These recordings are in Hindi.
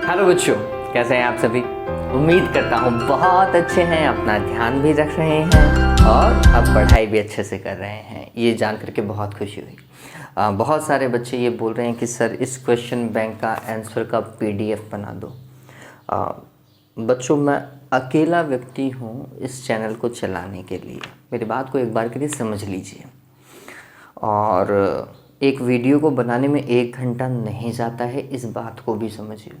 हेलो बच्चों, कैसे हैं आप सभी। उम्मीद करता हूँ बहुत अच्छे हैं, अपना ध्यान भी रख रहे हैं और अब पढ़ाई भी अच्छे से कर रहे हैं। ये जान करके बहुत खुशी हुई। बहुत सारे बच्चे ये बोल रहे हैं कि सर इस क्वेश्चन बैंक का आंसर का पीडीएफ बना दो। बच्चों, मैं अकेला व्यक्ति हूँ इस चैनल को चलाने के लिए। मेरी बात को एक बार के लिए समझ लीजिए। और एक वीडियो को बनाने में 1 घंटा नहीं जाता है, इस बात को भी समझिए।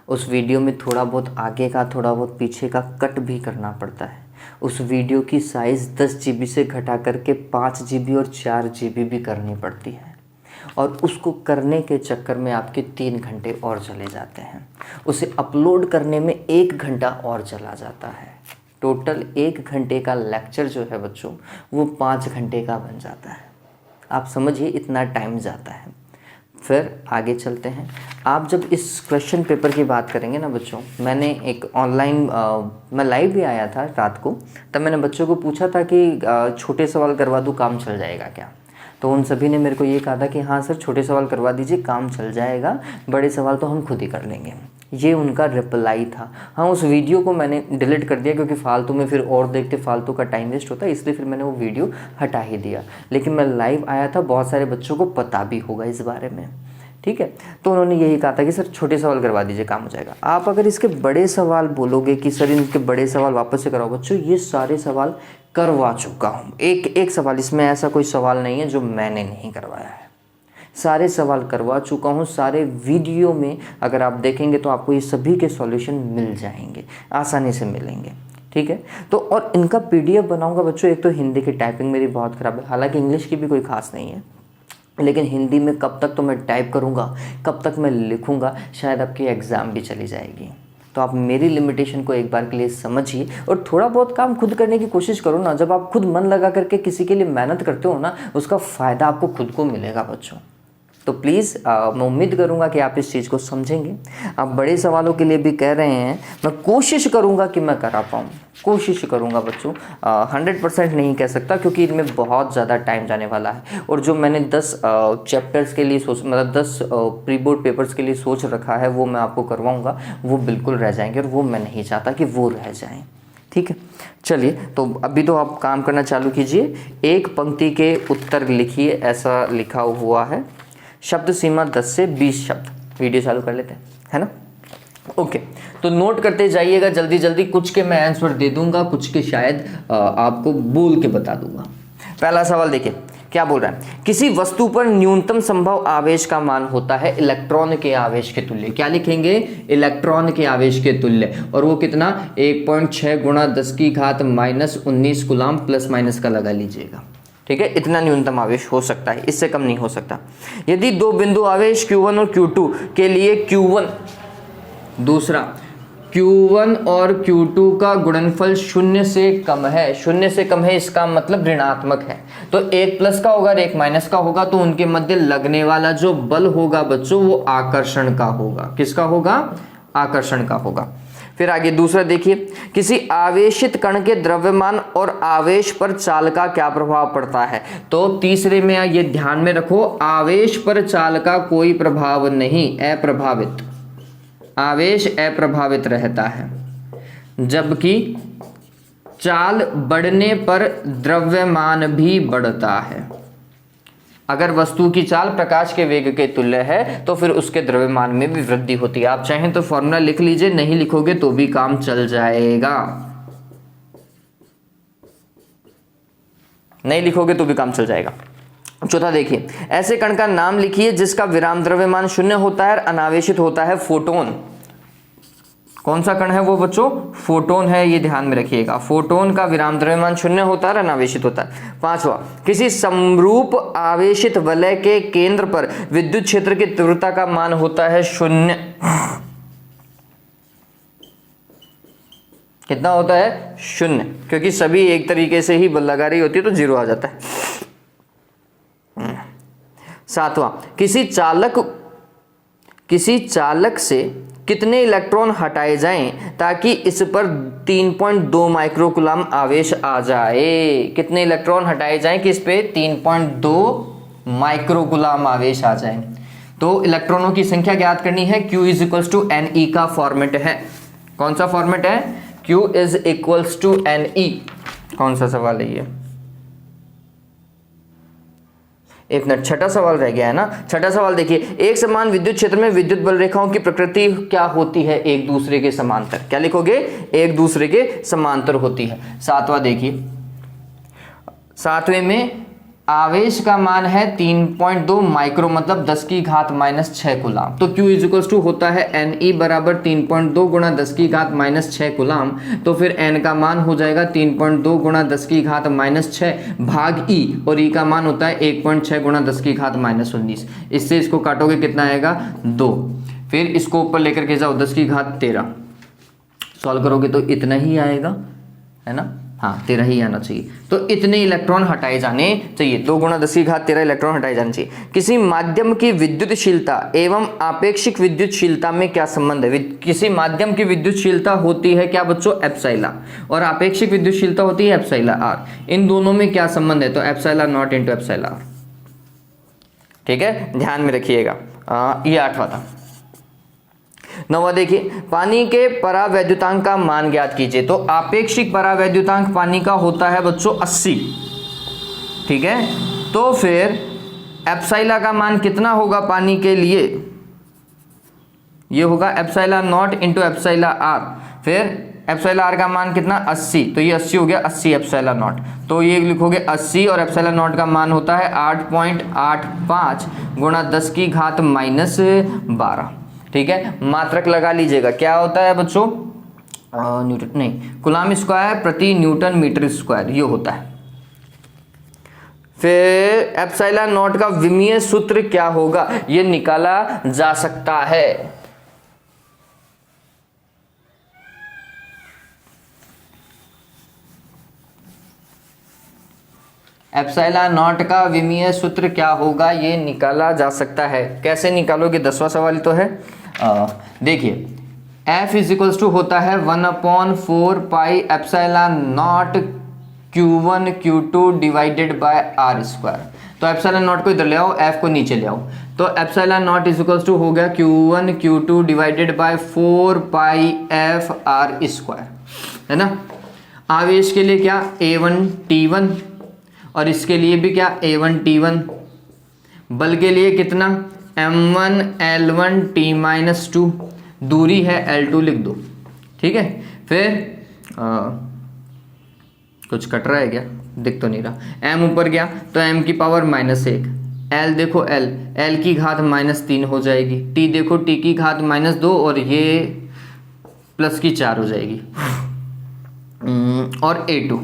उस वीडियो में थोड़ा बहुत आगे का थोड़ा बहुत पीछे का कट भी करना पड़ता है। उस वीडियो की साइज़ 10 GB से घटा करके 5 GB और 4 GB भी करनी पड़ती है। और उसको करने के चक्कर में आपके 3 घंटे और चले जाते हैं। उसे अपलोड करने में 1 घंटा और चला जाता है। टोटल 1 घंटे का लेक्चर जो है बच्चों, वो 5 घंटे का बन जाता है। आप समझिए इतना टाइम जाता है। फिर आगे चलते हैं। आप जब इस क्वेश्चन पेपर की बात करेंगे ना बच्चों, मैंने एक ऑनलाइन मैं लाइव भी आया था रात को, तब मैंने बच्चों को पूछा था कि छोटे सवाल करवा दूँ, काम चल जाएगा क्या। तो उन सभी ने मेरे को ये कहा था कि हाँ सर, छोटे सवाल करवा दीजिए, काम चल जाएगा, बड़े सवाल तो हम खुद ही कर लेंगे। ये उनका रिप्लाई था। हाँ, उस वीडियो को मैंने डिलीट कर दिया क्योंकि फालतू में फिर और देखते फालतू का टाइम वेस्ट होता है, इसलिए फिर मैंने वो वीडियो हटा ही दिया। लेकिन मैं लाइव आया था, बहुत सारे बच्चों को पता भी होगा इस बारे में, ठीक है। तो उन्होंने यही कहा था कि सर छोटे सवाल करवा दीजिए, काम हो जाएगा। आप अगर इसके बड़े सवाल बोलोगे कि सर इनके बड़े सवाल वापस से कराओ, बच्चों ये सारे सवाल करवा चुका हूँ। एक सवाल, इसमें ऐसा कोई सवाल नहीं है जो मैंने नहीं करवाया है। सारे सवाल करवा चुका हूँ। सारे वीडियो में अगर आप देखेंगे तो आपको ये सभी के सॉल्यूशन मिल जाएंगे, आसानी से मिलेंगे, ठीक है। तो और इनका पीडीएफ बनाऊंगा बच्चों। एक तो हिंदी की टाइपिंग मेरी बहुत ख़राब है, हालांकि इंग्लिश की भी कोई खास नहीं है, लेकिन हिंदी में कब तक तो मैं टाइप करूँगा, कब तक मैं लिखूँगा, शायद आपकी एग्ज़ाम भी चली जाएगी। तो आप मेरी लिमिटेशन को एक बार के लिए समझिए और थोड़ा बहुत काम खुद करने की कोशिश करो ना। जब आप खुद मन लगा करके किसी के लिए मेहनत करते हो ना, उसका फ़ायदा आपको खुद को मिलेगा बच्चों। तो प्लीज़ मैं उम्मीद करूंगा कि आप इस चीज़ को समझेंगे। आप बड़े सवालों के लिए भी कह रहे हैं, मैं कोशिश करूंगा कि मैं करा पाऊँ, कोशिश करूंगा बच्चों। 100% नहीं कह सकता क्योंकि इनमें बहुत ज़्यादा टाइम जाने वाला है। और जो मैंने 10 चैप्टर्स के लिए मतलब 10 प्री बोर्ड पेपर्स के लिए सोच रखा है, वो मैं आपको करवाऊँगा, वो बिल्कुल रह जाएंगे और वो मैं नहीं चाहता कि वो रह जाएँ, ठीक है। चलिए, तो अभी तो आप काम करना चालू कीजिए। एक पंक्ति के उत्तर लिखिए, ऐसा लिखा हुआ है। शब्द सीमा 10 से 20 शब्द। वीडियो चालू कर लेते हैं, है ना। ओके, तो नोट करते जाइएगा जल्दी जल्दी। कुछ के मैं आंसर दे दूंगा, कुछ के शायद आपको बोल के बता दूंगा। पहला सवाल देखिए क्या बोल रहा है। किसी वस्तु पर न्यूनतम संभव आवेश का मान होता है इलेक्ट्रॉन के आवेश के तुल्य। क्या लिखेंगे? इलेक्ट्रॉन के आवेश के तुल्य। और वो कितना? 1.6 × 10⁻⁻19 कूलम, प्लस माइनस का लगा लीजिएगा, ठीक है। इतना न्यूनतम आवेश हो सकता है, इससे कम नहीं हो सकता। यदि 2 बिंदु आवेश Q1 और Q2 के लिए Q1 और Q2 का गुणनफल 0 से कम है, 0 से कम है इसका मतलब ऋणात्मक है, तो एक प्लस का होगा और एक माइनस का होगा, तो उनके मध्य लगने वाला जो बल होगा बच्चों, वो आकर्षण का होगा। किसका होगा? आकर्षण का होगा। फिर आगे दूसरा देखिए, किसी आवेशित कण के द्रव्यमान और आवेश पर चाल का क्या प्रभाव पड़ता है। तो तीसरे में ये ध्यान में रखो, आवेश पर चाल का कोई प्रभाव नहीं, अप्रभावित, आवेश अप्रभावित रहता है, जबकि चाल बढ़ने पर द्रव्यमान भी बढ़ता है। अगर वस्तु की चाल प्रकाश के वेग के तुल्य है तो फिर उसके द्रव्यमान में भी वृद्धि होती है। आप चाहें तो फॉर्मूला लिख लीजिए, नहीं लिखोगे तो भी काम चल जाएगा, नहीं लिखोगे तो भी काम चल जाएगा। चौथा देखिए, ऐसे कण का नाम लिखिए जिसका विराम द्रव्यमान 0 होता है और अनावेशित होता है। फोटोन। कौन सा कण है वो बच्चों? फोटोन है, ये ध्यान में रखिएगा। फोटोन का विराम द्रव्यमान 0 होता है और अनावेशित होता है। 5वां, किसी समरूप आवेशित वलय के केंद्र पर विद्युत क्षेत्र की तीव्रता का मान होता है 0। कितना होता है? 0, क्योंकि सभी एक तरीके से ही बल लगा रही होती है तो 0 आ जाता है। 7वां, किसी चालक से कितने इलेक्ट्रॉन हटाए जाएं ताकि इस पर 3.2 माइक्रोकूलम आवेश आ जाए। कितने इलेक्ट्रॉन हटाए जाएं कि इस पे 3.2 माइक्रोकूलम आवेश आ जाए। तो इलेक्ट्रॉनों की संख्या ज्ञात करनी है, Q is equals to Ne का फॉर्मेट है। कौन सा फॉर्मेट है? Q is equals to Ne। कौन सा सवाल है ये? एक मिनट, छठा सवाल रह गया है ना। छठा सवाल देखिए, एक समान विद्युत क्षेत्र में विद्युत बल रेखाओं की प्रकृति क्या होती है? एक दूसरे के समांतर। क्या लिखोगे? एक दूसरे के समांतर होती है। सातवां देखिए, सातवें में आवेश का मान है 3.2 माइक्रो, मतलब 10 की घात माइनस 6 कूलाम। तो Q इज इक्वल्स टू होता है Ne बराबर 3.2 गुणा 10 की घात माइनस 6 कूलाम। तो फिर N का मान हो जाएगा 3.2 गुणा 10 की घात माइनस 6 भाग E, और E का मान होता है 1.6 गुणा 10 की घात माइनस 19। इससे इसको काटोगे कितना आएगा? 2। फिर इसको ऊपर लेकर के जाओ 10 की घात 13, सॉल्व करोगे तो इतना ही आएगा, है ना। हाँ, 13 ही आना चाहिए। तो इतने इलेक्ट्रॉन हटाए जाने चाहिए, 2 गुणा 10 की घात 13 इलेक्ट्रॉन हटाए जाने चाहिए। किसी माध्यम की विद्युतशीलता एवं आपेक्षिक विद्युतशीलता में क्या संबंध है? किसी माध्यम की विद्युतशीलता होती है क्या बच्चों? एप्सिलॉन, और आपेक्षिक विद्युतशीलता होती है एप्सिलॉन आर। इन दोनों में क्या संबंध है? तो epsilon not into epsilon R. ठीक है, ध्यान में रखिएगा। ये 8वां था। 9वां देखिए, पानी के परावैद्युतांक का मान ज्ञात कीजिए। तो आपेक्षिक परावैद्युतांक पानी का होता है बच्चों 80। ठीक है, तो फिर एप्सिलॉन का मान कितना होगा पानी के लिए? ये होगा epsilon not into epsilon R. फिर एप्सिलॉन आर का मान कितना? 80। तो ये 80 हो गया, 80 एप्सिलॉन नॉट। तो ये लिखोगे 80, और एप्सिलॉन नॉट का मान होता है 8.85 गुणा 10 की घात माइनस 12। ठीक है, मात्रक लगा लीजिएगा। क्या होता है बच्चों? न्यूटन नहीं, कूलाम स्क्वायर प्रति न्यूटन मीटर स्क्वायर, ये होता है। फिर एप्सिलॉन नॉट का विमीय सूत्र क्या होगा? ये निकाला जा सकता है। एप्सिलॉन नॉट का विमीय सूत्र क्या होगा? ये निकाला जा सकता है। कैसे निकालोगे? 10वां सवाल तो है। देखिए, F इज इक्वल्स टू होता है 1/4 pi epsilon not Q1 Q2 divided bye R square. तो एप्सिलॉन नॉट को इधर ले आओ, F को नीचे ले आओ। तो epsilon not is equals to हो गया Q1 Q2 divided by 4 pi F R square, है ना। आवेश के लिए क्या? A1 T1, और इसके लिए भी क्या? A1 T1। बल के लिए कितना? M1 L1 T-2। दूरी है L2, लिख दो। ठीक है, फिर कुछ कट रहा है क्या? दिख तो नहीं रहा। M ऊपर गया तो M की पावर -1। L देखो, L की घात -3 हो जाएगी। T देखो, T की घात -2, और ये प्लस की 4 हो जाएगी। और A2।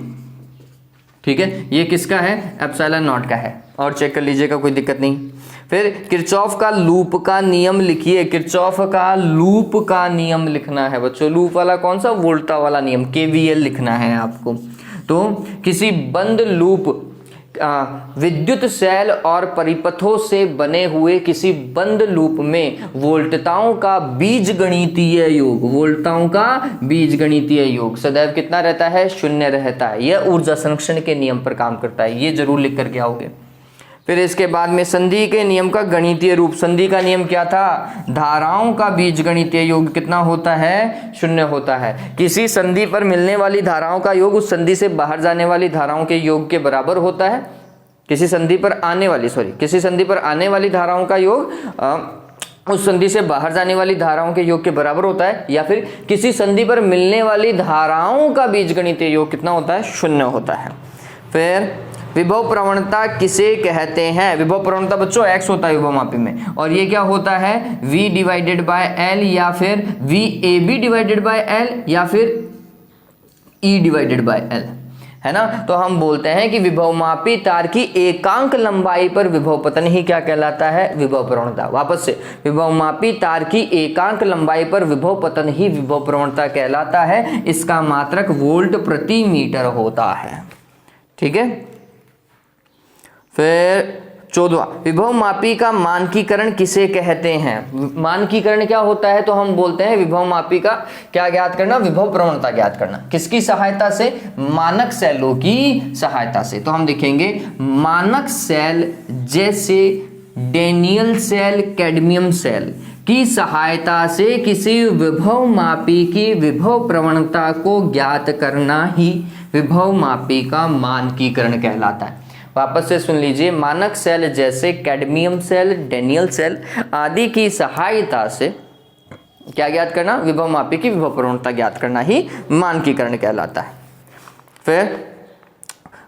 ठीक है, ये किसका है? एप्सिलॉन नॉट का है। और चेक कर लीजिएगा, कोई दिक्कत नहीं। फिर किरचॉफ का लूप का नियम लिखिए। किरचॉफ का लूप का नियम लिखना है बच्चों। लूप वाला कौन सा? वोल्टा वाला नियम, KVL लिखना है आपको। तो किसी बंद लूप विद्युत सेल और परिपथों से बने हुए किसी बंद लूप में वोल्टताओं का बीजगणितीय योग, वोल्टताओं का बीजगणितीय योग सदैव कितना रहता है? 0 रहता है। यह ऊर्जा संरक्षण के नियम पर काम करता है, ये जरूर लिख करके आओगे। फिर इसके बाद में संधि के नियम का गणितीय रूप। संधि का नियम क्या था? धाराओं का बीजगणितीय योग कितना होता है? 0 होता है। किसी संधि पर मिलने वाली धाराओं का योग उस संधि से बाहर जाने वाली धाराओं के योग के बराबर होता है। किसी संधि पर आने वाली धाराओं का योग उस संधि से बाहर जाने वाली धाराओं के योग के बराबर होता है। या फिर किसी संधि पर मिलने वाली धाराओं का बीजगणितीय योग कितना होता है? 0 होता है। फिर विभव प्रवणता किसे कहते हैं? विभव प्रवणता बच्चों x होता है विभव मापी में, और ये क्या होता है? V डिवाइडेड बाय L, या फिर VAB डिवाइडेड बाय L, या फिर E डिवाइडेड बाय L, है ना। तो हम बोलते हैं कि विभव मापी तार की एकांक लंबाई पर विभव पतन ही क्या कहलाता है? विभव प्रवणता। वापस से, विभव मापी तार की एकांक लंबाई पर विभव पतन ही विभव प्रवणता कहलाता है। इसका मात्रक वोल्ट प्रति मीटर होता है। ठीक है। फिर 14वां, विभव मापी का मानकीकरण किसे कहते हैं? मानकीकरण क्या होता है? तो हम बोलते हैं विभव मापी का क्या ज्ञात करना? विभव प्रवणता ज्ञात करना। किसकी सहायता से? मानक सेलों की सहायता से। तो हम देखेंगे मानक सेल जैसे डेनियल सेल, कैडमियम सेल की सहायता से किसी विभव मापी की विभव प्रवणता को ज्ञात करना ही विभव मापी का मानकीकरण कहलाता है। वापस से सुन लीजिए, मानक सेल जैसे कैडमियम सेल, डेनियल सेल आदि की सहायता से क्या ज्ञात करना? विभव मापी की विभव प्रवणता ज्ञात करना ही मानकीकरण कहलाता है। फिर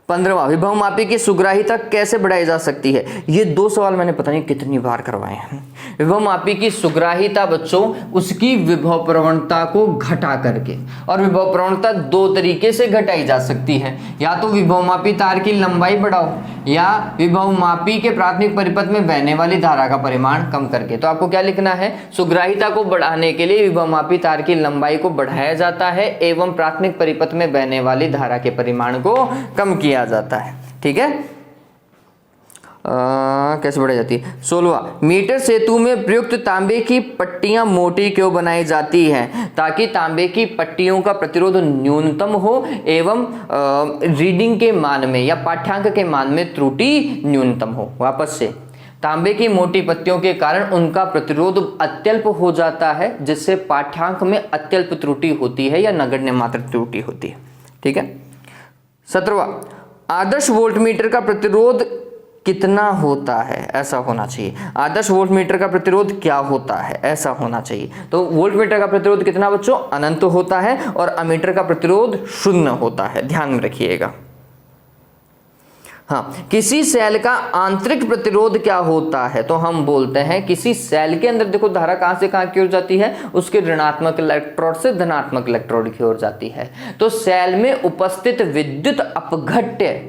15वां, विभव मापी की सुग्राहिता कैसे बढ़ाई जा सकती है? ये 2 सवाल मैंने पता नहीं कितनी बार करवाए हैं। विभव मापी की सुग्राहिता बच्चों उसकी विभव प्रवणता को घटा करके, और विभव प्रवणता 2 तरीके से घटाई जा सकती है, या तो विभव मापी तार की लंबाई बढ़ाओ या विभव मापी के प्राथमिक परिपथ में बहने वाली धारा का परिमाण कम करके। तो आपको क्या लिखना है? सुग्राहिता को बढ़ाने के लिए विभव मापी तार की लंबाई को बढ़ाया जाता है एवं प्राथमिक परिपथ में बहने वाली धारा के परिमाण को कम किया जाता है। ठीक है, कैसे बढ़ाई जाती है? 16वां, मीटर सेतु में प्रयुक्त तांबे की पट्टियां मोटी क्यों बनाई जाती हैं? ताकि तांबे की पट्टियों का प्रतिरोध न्यूनतम हो एवं रीडिंग के मान में या पाठ्यांक के मान में त्रुटि न्यूनतम हो। वापस से, तांबे की मोटी पट्टियों के कारण उनका प्रतिरोध अत्यल्प हो जाता है, जिससे पाठ्यांक में अत्यल्प त्रुटि होती है या नगण्य मात्र त्रुटि होती है। ठीक है। 17वां, आदर्श वोल्टमीटर का प्रतिरोध कितना होता है? ऐसा होना चाहिए। आदर्श वोल्टमीटर का प्रतिरोध क्या होता है? ऐसा होना चाहिए। तो वोल्टमीटर का प्रतिरोध कितना बच्चों? अनंत होता है, और अमीटर का प्रतिरोध 0 होता है, ध्यान में रखिएगा। हाँ, किसी सेल का आंतरिक प्रतिरोध क्या होता है? तो हम बोलते हैं किसी सेल के अंदर, देखो धारा कहां से कहां की ओर जाती है? उसके ऋणात्मक इलेक्ट्रोड से धनात्मक इलेक्ट्रोड की ओर जाती है। तो सेल में उपस्थित विद्युत अपघट्य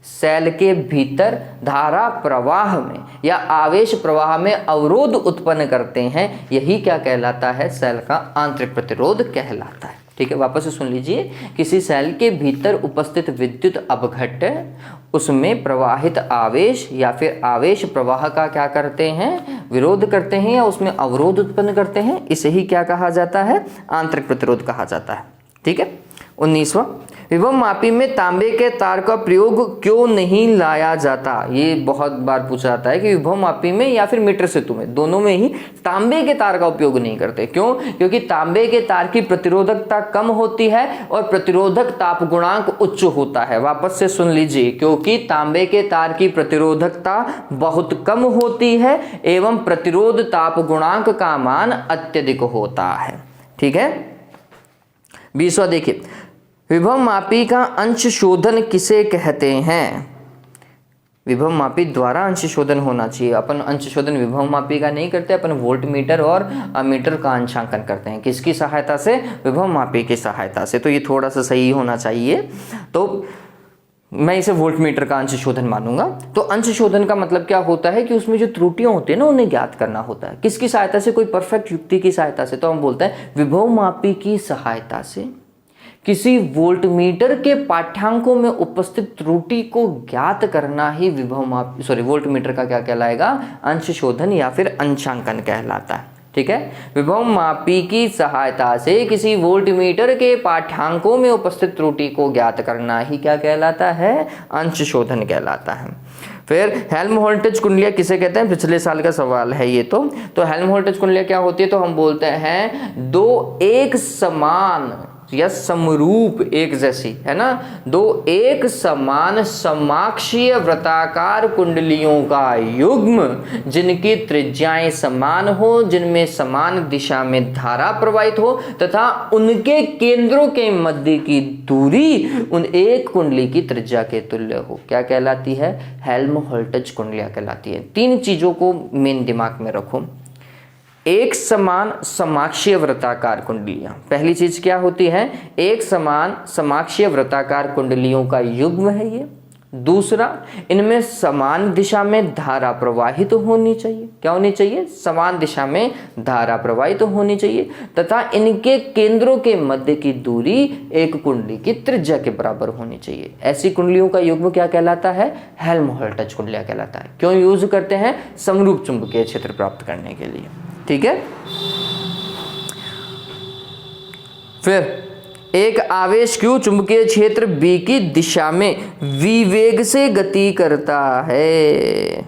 सेल के भीतर धारा प्रवाह में या आवेश प्रवाह में अवरोध उत्पन्न करते हैं। यही क्या कहलाता है? सेल का आंतरिक प्रतिरोध कहलाता है। ठीक है, वापस से सुन लीजिए, किसी सेल के भीतर उपस्थित विद्युत अपघट्य उसमें प्रवाहित आवेश या फिर आवेश प्रवाह का क्या करते हैं? विरोध करते हैं या उसमें अवरोध उत्पन्न करते हैं। इसे ही क्या कहा जाता है? आंतरिक प्रतिरोध कहा जाता है। ठीक है। 19वां, विभव मापी में तांबे के तार का प्रयोग क्यों नहीं लाया जाता? ये बहुत बार पूछा जाता है कि विभव मापी में या फिर मीटर सेतु में, दोनों में ही तांबे के तार का उपयोग नहीं करते। क्यों? क्योंकि तांबे के तार की प्रतिरोधकता कम होती है और प्रतिरोधक ताप गुणांक उच्च होता है। वापस से सुन लीजिए, क्योंकि तांबे के तार की प्रतिरोधकता बहुत कम होती है एवं प्रतिरोध ताप गुणांक का मान अत्यधिक होता है। ठीक है। 20वां देखिए, विभव मापी का अंश शोधन किसे कहते हैं? विभव मापी द्वारा अंश शोधन होना चाहिए। अपन अंश शोधन विभव मापी का नहीं करते, अपन वोल्ट मीटर और अमीटर का अंशांकन करते हैं। किसकी सहायता से? विभव मापी की सहायता से। तो ये थोड़ा सा सही होना चाहिए। तो मैं इसे वोल्ट मीटर का अंश शोधन मानूंगा। तो अंश शोधन का मतलब क्या होता है कि उसमें जो त्रुटियां होती है ना, उन्हें ज्ञात करना होता है। किसकी सहायता से? कोई परफेक्ट युक्ति की सहायता से। तो हम बोलते हैं विभव मापी की सहायता से किसी वोल्टमीटर के पाठ्यांकों में उपस्थित त्रुटि को ज्ञात करना ही वोल्टमीटर का क्या कहलाएगा? अंश शोधन या फिर अंशांकन कहलाता है। ठीक है। विभव मापी की सहायता से किसी वोल्टमीटर के पाठ्यांकों में उपस्थित त्रुटि को ज्ञात करना ही क्या कहलाता है? अंश शोधन कहलाता है। फिर हेल्महोल्ट्ज़ कुंडलियां किसे कहते हैं? पिछले साल का सवाल है ये। तो हेल्महोल्ट्ज़ कुंडलियां क्या होती है? तो हम बोलते हैं दो एक समान या समरूप, एक जैसी, है ना, दो एक समान समाक्षीय वृत्ताकार कुंडलियों का युग्म जिनकी त्रिज्याएं समान हो, जिनमें समान दिशा में धारा प्रवाहित हो तथा उनके केंद्रों के मध्य की दूरी उन एक कुंडली की त्रिज्या के तुल्य हो, क्या कहलाती है? हेल्महोल्ट्ज़ कुंडलियां कहलाती है। 3 चीजों को मेन दिमाग में रखो। एक समान समाक्षीय वृत्ताकार कुंडलियां, पहली चीज क्या होती है? एक समान समाक्षीय वृत्ताकार कुंडलियों का युग्म है ये। दूसरा, इनमें समान दिशा में धारा प्रवाहित होनी चाहिए। क्या होनी चाहिए? समान दिशा में धारा प्रवाहित होनी चाहिए तथा इनके केंद्रों के मध्य की दूरी एक कुंडली की त्रिज्या के बराबर होनी चाहिए। ऐसी कुंडलियों का युग्म क्या कहलाता है? हेल्महोल्ट्ज़ कुंडलियां कहलाता है। क्यों यूज करते हैं? समरूप चुंबकीय क्षेत्र प्राप्त करने के लिए। ठीक है। फिर एक आवेश Q चुंबकीय क्षेत्र B की दिशा में विवेग से गति करता है।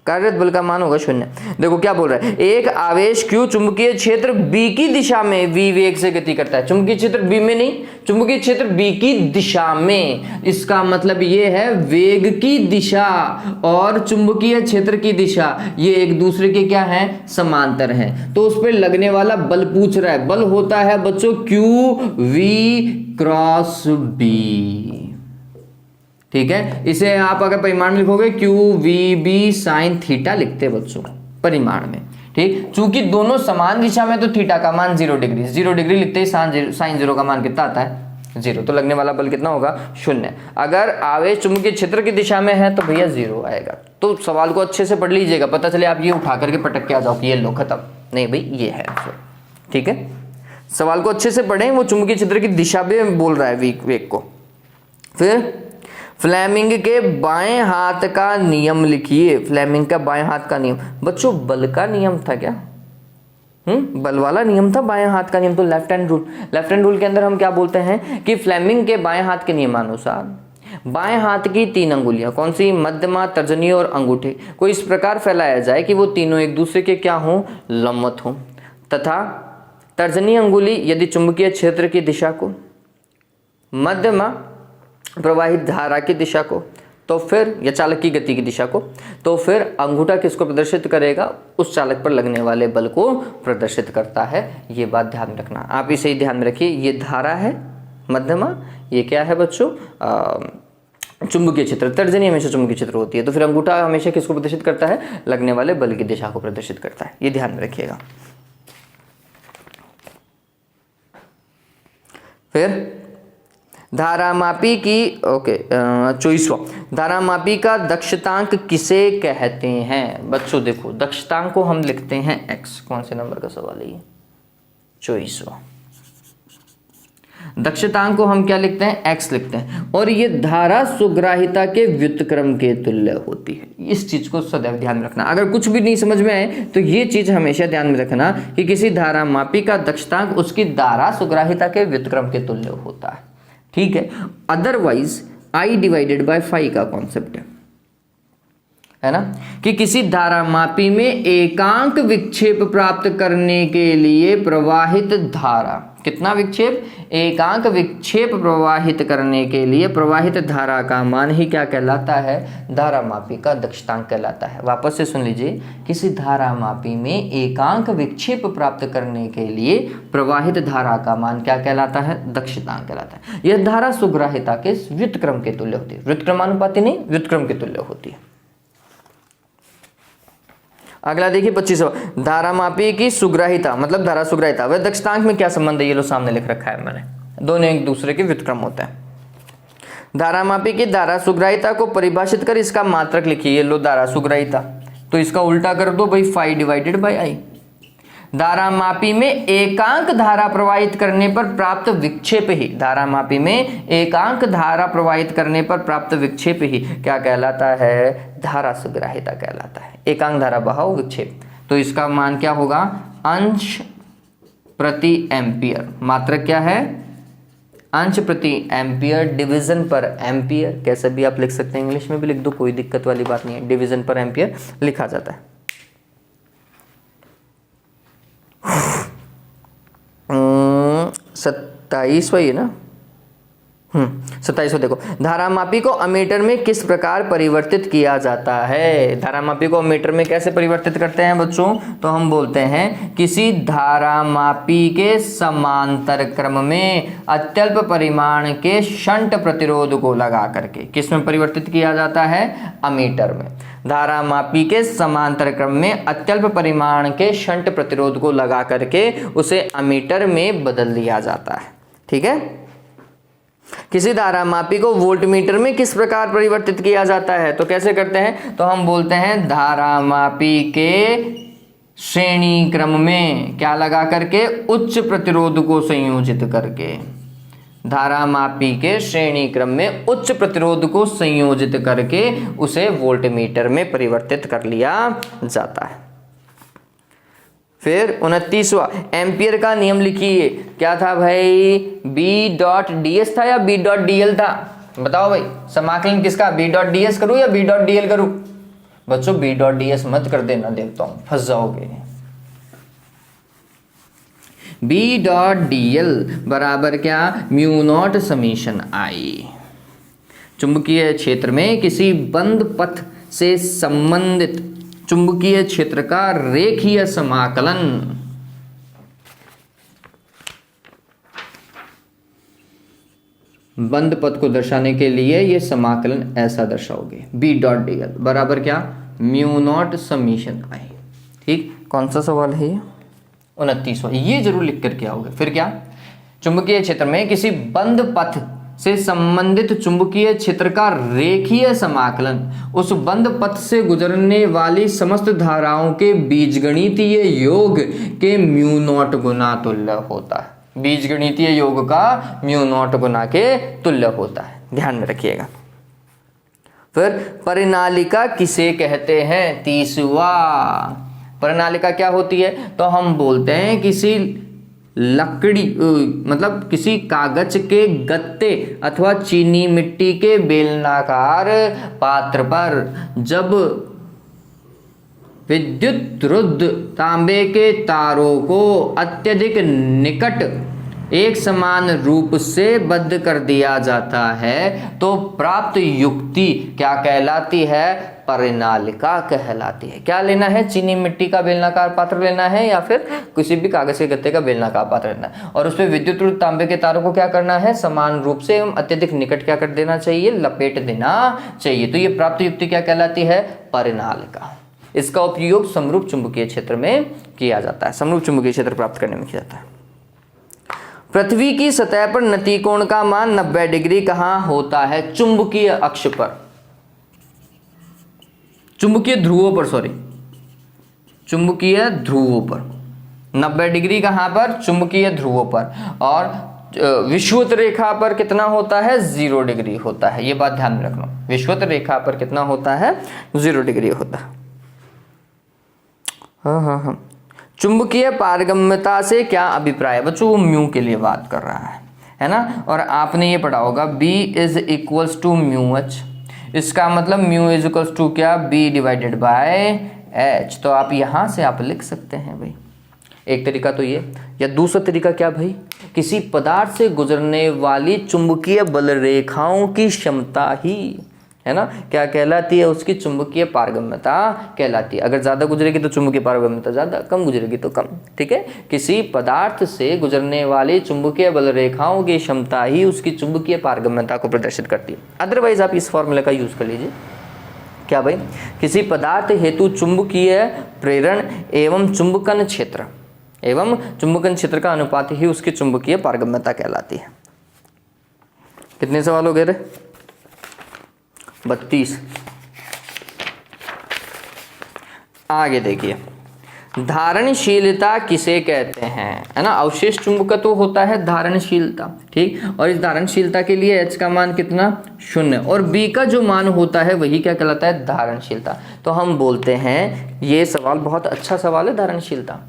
कार्यरत बल का मान होगा 0। देखो क्या बोल रहा है, एक आवेश Q चुंबकीय क्षेत्र B की दिशा में V वेग से गति करता है। चुंबकीय क्षेत्र B में नहीं, चुंबकीय क्षेत्र B की दिशा में। इसका मतलब ये है वेग की दिशा और चुंबकीय क्षेत्र की दिशा ये एक दूसरे के क्या है, समांतर हैं। तो उस पर लगने वाला बल पूछ रहा है, बल होता है बच्चों QV क्रॉस B। ठीक है, इसे आप अगर परिमाण में लिखोगे QVB साइन थीटा लिखते बच्चों परिमाण में। ठीक, चूंकि दोनों समान दिशा में तो थीटा का मान 0 डिग्री, 0 डिग्री लिखते ही साइन 0 का मान कितना आता है 0, तो लगने वाला बल कितना होगा 0। अगर आवेश चुंबकीय क्षेत्र की दिशा में है तो भैया 0 आएगा। तो सवाल को अच्छे से पढ़ लीजिएगा, पता चले आप ये उठा करके पटक के आ जाओ कि ये लो खत्म, नहीं भाई ये है आंसर। ठीक है, सवाल को अच्छे से पढ़ें, वो चुंबकीय क्षेत्र की दिशा में बोल रहा है वेग को। फिर फ्लेमिंग के बाएं हाथ का नियम लिखिए। फ्लेमिंग का बाएं हाथ का नियम बच्चों बल का नियम था क्या? बल वाला नियम था बाएं हाथ का नियम, तो left hand rule. Left hand rule के अंदर हम क्या बोलते हैं कि फ्लेमिंग के बाएं हाथ के नियमानुसार बाएं हाथ की 3 अंगुलियां कौन सी, मध्यमा, तर्जनी और अंगूठे को इस प्रकार फैलाया जाए कि वो तीनों एक दूसरे के क्या हों, लंबवत हों, तथा तर्जनी अंगुली यदि चुंबकीय क्षेत्र की दिशा को, मध्यमा प्रवाहित धारा की दिशा को, तो फिर या चालक की गति की दिशा को, तो फिर अंगूठा किसको प्रदर्शित करेगा, उस चालक पर लगने वाले बल को प्रदर्शित करता है। ये बात ध्यान में रखना, आप इसे ही ध्यान में रखिए। ये धारा है मध्यमा, ये क्या है बच्चों चुंबकीय क्षेत्र, तर्जनी हमेशा चुंबकीय क्षेत्र होती है, तो फिर अंगूठा हमेशा किसको प्रदर्शित करता है, लगने वाले बल की दिशा को प्रदर्शित करता है। ये ध्यान में रखिएगा। फिर धारामापी की 24वां धारामापी का दक्षतांक किसे कहते हैं? बच्चों देखो दक्षतांक को हम लिखते हैं x। कौन से नंबर का सवाल है ये? 24वां। दक्षतांक को हम क्या लिखते हैं, x लिखते हैं, और ये धारा सुग्राहिता के व्युत्क्रम के तुल्य होती है। इस चीज को सदैव ध्यान में रखना। अगर कुछ भी नहीं समझ में आए तो ये चीज हमेशा ध्यान में रखना कि किसी धारामापी का दक्षतांक उसकी धारा सुग्राहिता के व्युत्क्रम के तुल्य होता है। ठीक है, otherwise I divided by phi का कॉन्सेप्ट है ना, कि किसी धारामापी में एकांक विक्षेप प्राप्त करने के लिए प्रवाहित धारा, कितना विक्षेप, एकांक विक्षेप प्रवाहित करने के लिए प्रवाहित धारा का मान ही क्या कहलाता है, धारामापी का दक्षतांक कहलाता है। वापस से सुन लीजिए, किसी धारामापी में एकांक विक्षेप प्राप्त करने के लिए प्रवाहित धारा का मान क्या कहलाता है, दक्षतांक कहलाता है। यह धारा सुग्राहिता के व्युत्क्रम के तुल्य होती है, व्युत्क्रमानुपाती नहीं, व्युत्क्रम के तुल्य होती है। अगला देखिए 25वां धारामापी की सुग्राहिता, मतलब धारा सुग्राहिता व दक्षतांक में क्या संबंध है, ये लो सामने लिख रखा है मैंने, दोनों एक दूसरे के व्युत्क्रम होते हैं। धारामापी की धारा सुग्राहिता को परिभाषित कर इसका मात्रक लिखिए। ये लो धारा सुग्राहिता, तो इसका उल्टा कर दो भाई, फाई डिवाइडेड बाई आई। धारामापी में एकांक धारा प्रवाहित करने पर प्राप्त विक्षेप ही, धारामापी में एकांक धारा प्रवाहित करने पर प्राप्त विक्षेप ही क्या कहलाता है, धारा सुग्राहिता कहलाता है। एकांक धारा बहाव विक्षेप, तो इसका मान क्या होगा, अंश प्रति एम्पियर। मात्रक क्या है, अंश प्रति एम्पियर, डिवीजन पर एम्पियर, कैसे भी आप लिख सकते हैं, इंग्लिश में भी लिख दो, कोई दिक्कत वाली बात नहीं है, डिवीजन पर एम्पियर लिखा जाता है। 27वां ये ना, 27वां देखो, धारामापी को अमीटर में किस प्रकार परिवर्तित किया जाता है। धारामापी को अमीटर में कैसे परिवर्तित करते हैं बच्चों, तो हम बोलते हैं किसी धारामापी के समांतर क्रम में अत्यल्प परिमाण के शंट प्रतिरोध को लगा करके, किस में परिवर्तित किया जाता है, अमीटर में। धारामापी के समांतर क्रम में अत्यल्प परिमाण के शंट प्रतिरोध को लगा करके उसे अमीटर में बदल दिया जाता है। ठीक है, किसी धारामापी को वोल्टमीटर में किस प्रकार परिवर्तित किया जाता है, तो कैसे करते हैं, तो हम बोलते हैं धारामापी के श्रेणी क्रम में क्या लगा करके, उच्च प्रतिरोध को संयोजित करके। धारामापी के श्रेणी क्रम में उच्च प्रतिरोध को संयोजित करके उसे वोल्टमीटर में परिवर्तित कर लिया जाता है। फिर 29वां एम्पियर का नियम लिखिए। क्या था भाई, B.ds था या B.dl था, बताओ भाई, समाकलन किसका, B.ds करूं या B.dl करूं, बच्चों बी डॉट डी एस मत कर देना देवताओं, फंस जाओगे। बी डॉट डी एल बराबर क्या, म्यू नॉट समीशन आई। चुंबकीय क्षेत्र में किसी बंद पथ से संबंधित चुंबकीय क्षेत्र का रेखीय समाकलन, बंद पथ को दर्शाने के लिए ये समाकलन ऐसा दर्शाओगे, बी डॉट डी एल बराबर क्या, म्यू नॉट समीशन आई। ठीक, कौन सा सवाल है ये, 29वां, ये जरूर लिख करके आओगे। फिर क्या, चुंबकीय क्षेत्र में किसी बंद पथ से संबंधित चुंबकीय क्षेत्र का रेखीय समाकलन उस बंद पथ से गुजरने वाली समस्त धाराओं के बीजगणितीय योग के म्यू नॉट गुना तुल्य होता है। बीजगणितीय योग का म्यू नॉट गुना के तुल्य होता है, ध्यान में रखिएगा। फिर परिनालिका किसे कहते हैं, 30वां। परिनालिका क्या होती है, तो हम बोलते हैं किसी लकड़ी मतलब किसी कागज के गत्ते अथवा चीनी मिट्टी के बेलनाकार पात्र पर जब विद्युत रुद्ध तांबे के तारों को अत्यधिक निकट एक समान रूप से बद्ध कर दिया जाता है तो प्राप्त युक्ति क्या कहलाती है, परिनालिका कहलाती है। क्या लेना है, चीनी मिट्टी का बेलनाकार पात्र लेना है या फिर किसी भी कागज के गत्ते का बेलनाकार पात्र लेना है, और उसमें विद्युत रुद्ध तांबे के तारों को क्या करना है, समान रूप से एवं अत्यधिक निकट क्या कर देना चाहिए, लपेट देना चाहिए। तो ये प्राप्त युक्ति क्या कहलाती है, परिनालिका। इसका उपयोग समरूप चुंबकीय क्षेत्र में किया जाता है, समरूप चुंबकीय क्षेत्र प्राप्त करने में किया जाता है। पृथ्वी की सतह पर नतिकोण का मान 90 डिग्री कहां होता है, चुंबकीय अक्ष पर, चुंबकीय ध्रुवों पर, सॉरी चुंबकीय ध्रुवों पर 90 डिग्री कहां पर, चुंबकीय ध्रुवों पर। और विषुवत रेखा पर कितना होता है, 0 डिग्री होता है। ये बात ध्यान में रखना, विषुवत रेखा पर कितना होता है, 0 डिग्री होता है। हाँ। चुंबकीय पारगम्यता से क्या अभिप्राय है बच्चों, वो म्यू के लिए बात कर रहा है ना। और आपने ये पढ़ा होगा B is equals to mu H, इसका मतलब म्यू इज इक्वल्स टू क्या, B डिवाइडेड बाय H। तो आप यहाँ से आप लिख सकते हैं भाई, एक तरीका तो ये, या दूसरा तरीका क्या भाई, किसी पदार्थ से गुजरने वाली चुंबकीय बल रेखाओं की क्षमता ही है ना क्या कहलाती है, उसकी चुंबकीय पारगम्यता कहलाती है। अगर ज़्यादा गुजरेगी तो चुंबकीय पारगम्यता ज़्यादा, कम गुजरेगी तो कम। ठीक है, किसी पदार्थ से गुजरने वाली चुंबकीय बल रेखाओं की क्षमता ही उसकी चुंबकीय पारगम्यता को प्रदर्शित करती है। अदरवाइज आप इस फॉर्मूले का यूज़ कर लीजिए, क्या भाई, किसी पदार्थ हेतु चुंबकीय प्रेरण एवं चुंबकन क्षेत्र का अनुपात ही उसकी चुंबकीय पारगम्यता कहलाती है। कितने सवाल हो गए रे, 32। आगे देखिए, धारणशीलता किसे कहते हैं, है ना। अवशेष चुंबकत्व होता है धारणशीलता, ठीक। और इस धारणशीलता के लिए H का मान कितना, 0, और B का जो मान होता है वही क्या कहलाता है, धारणशीलता। तो हम बोलते हैं, ये सवाल बहुत अच्छा सवाल है, धारणशीलता।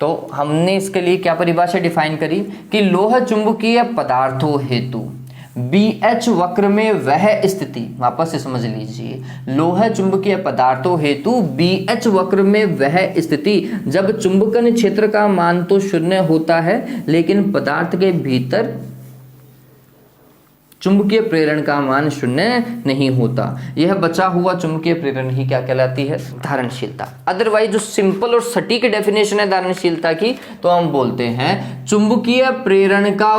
तो हमने इसके लिए क्या परिभाषा डिफाइन करी कि लोह चुंबकीय पदार्थों हेतु BH वक्र में वह स्थिति, वापस से समझ लीजिए, लोह चुंबकीय पदार्थों हेतु BH वक्र में वह स्थिति जब चुंबकन क्षेत्र का मान तो 0 होता है लेकिन पदार्थ के भीतर चुंबकीय प्रेरण का मान 0 नहीं होता, यह बचा हुआ चुंबकीय प्रेरण ही क्या कहलाती है, धारणशीलता। अदरवाइज जो सिंपल और सटीक डेफिनेशन है धारणशीलता की, तो हम बोलते हैं चुंबकीय प्रेरण का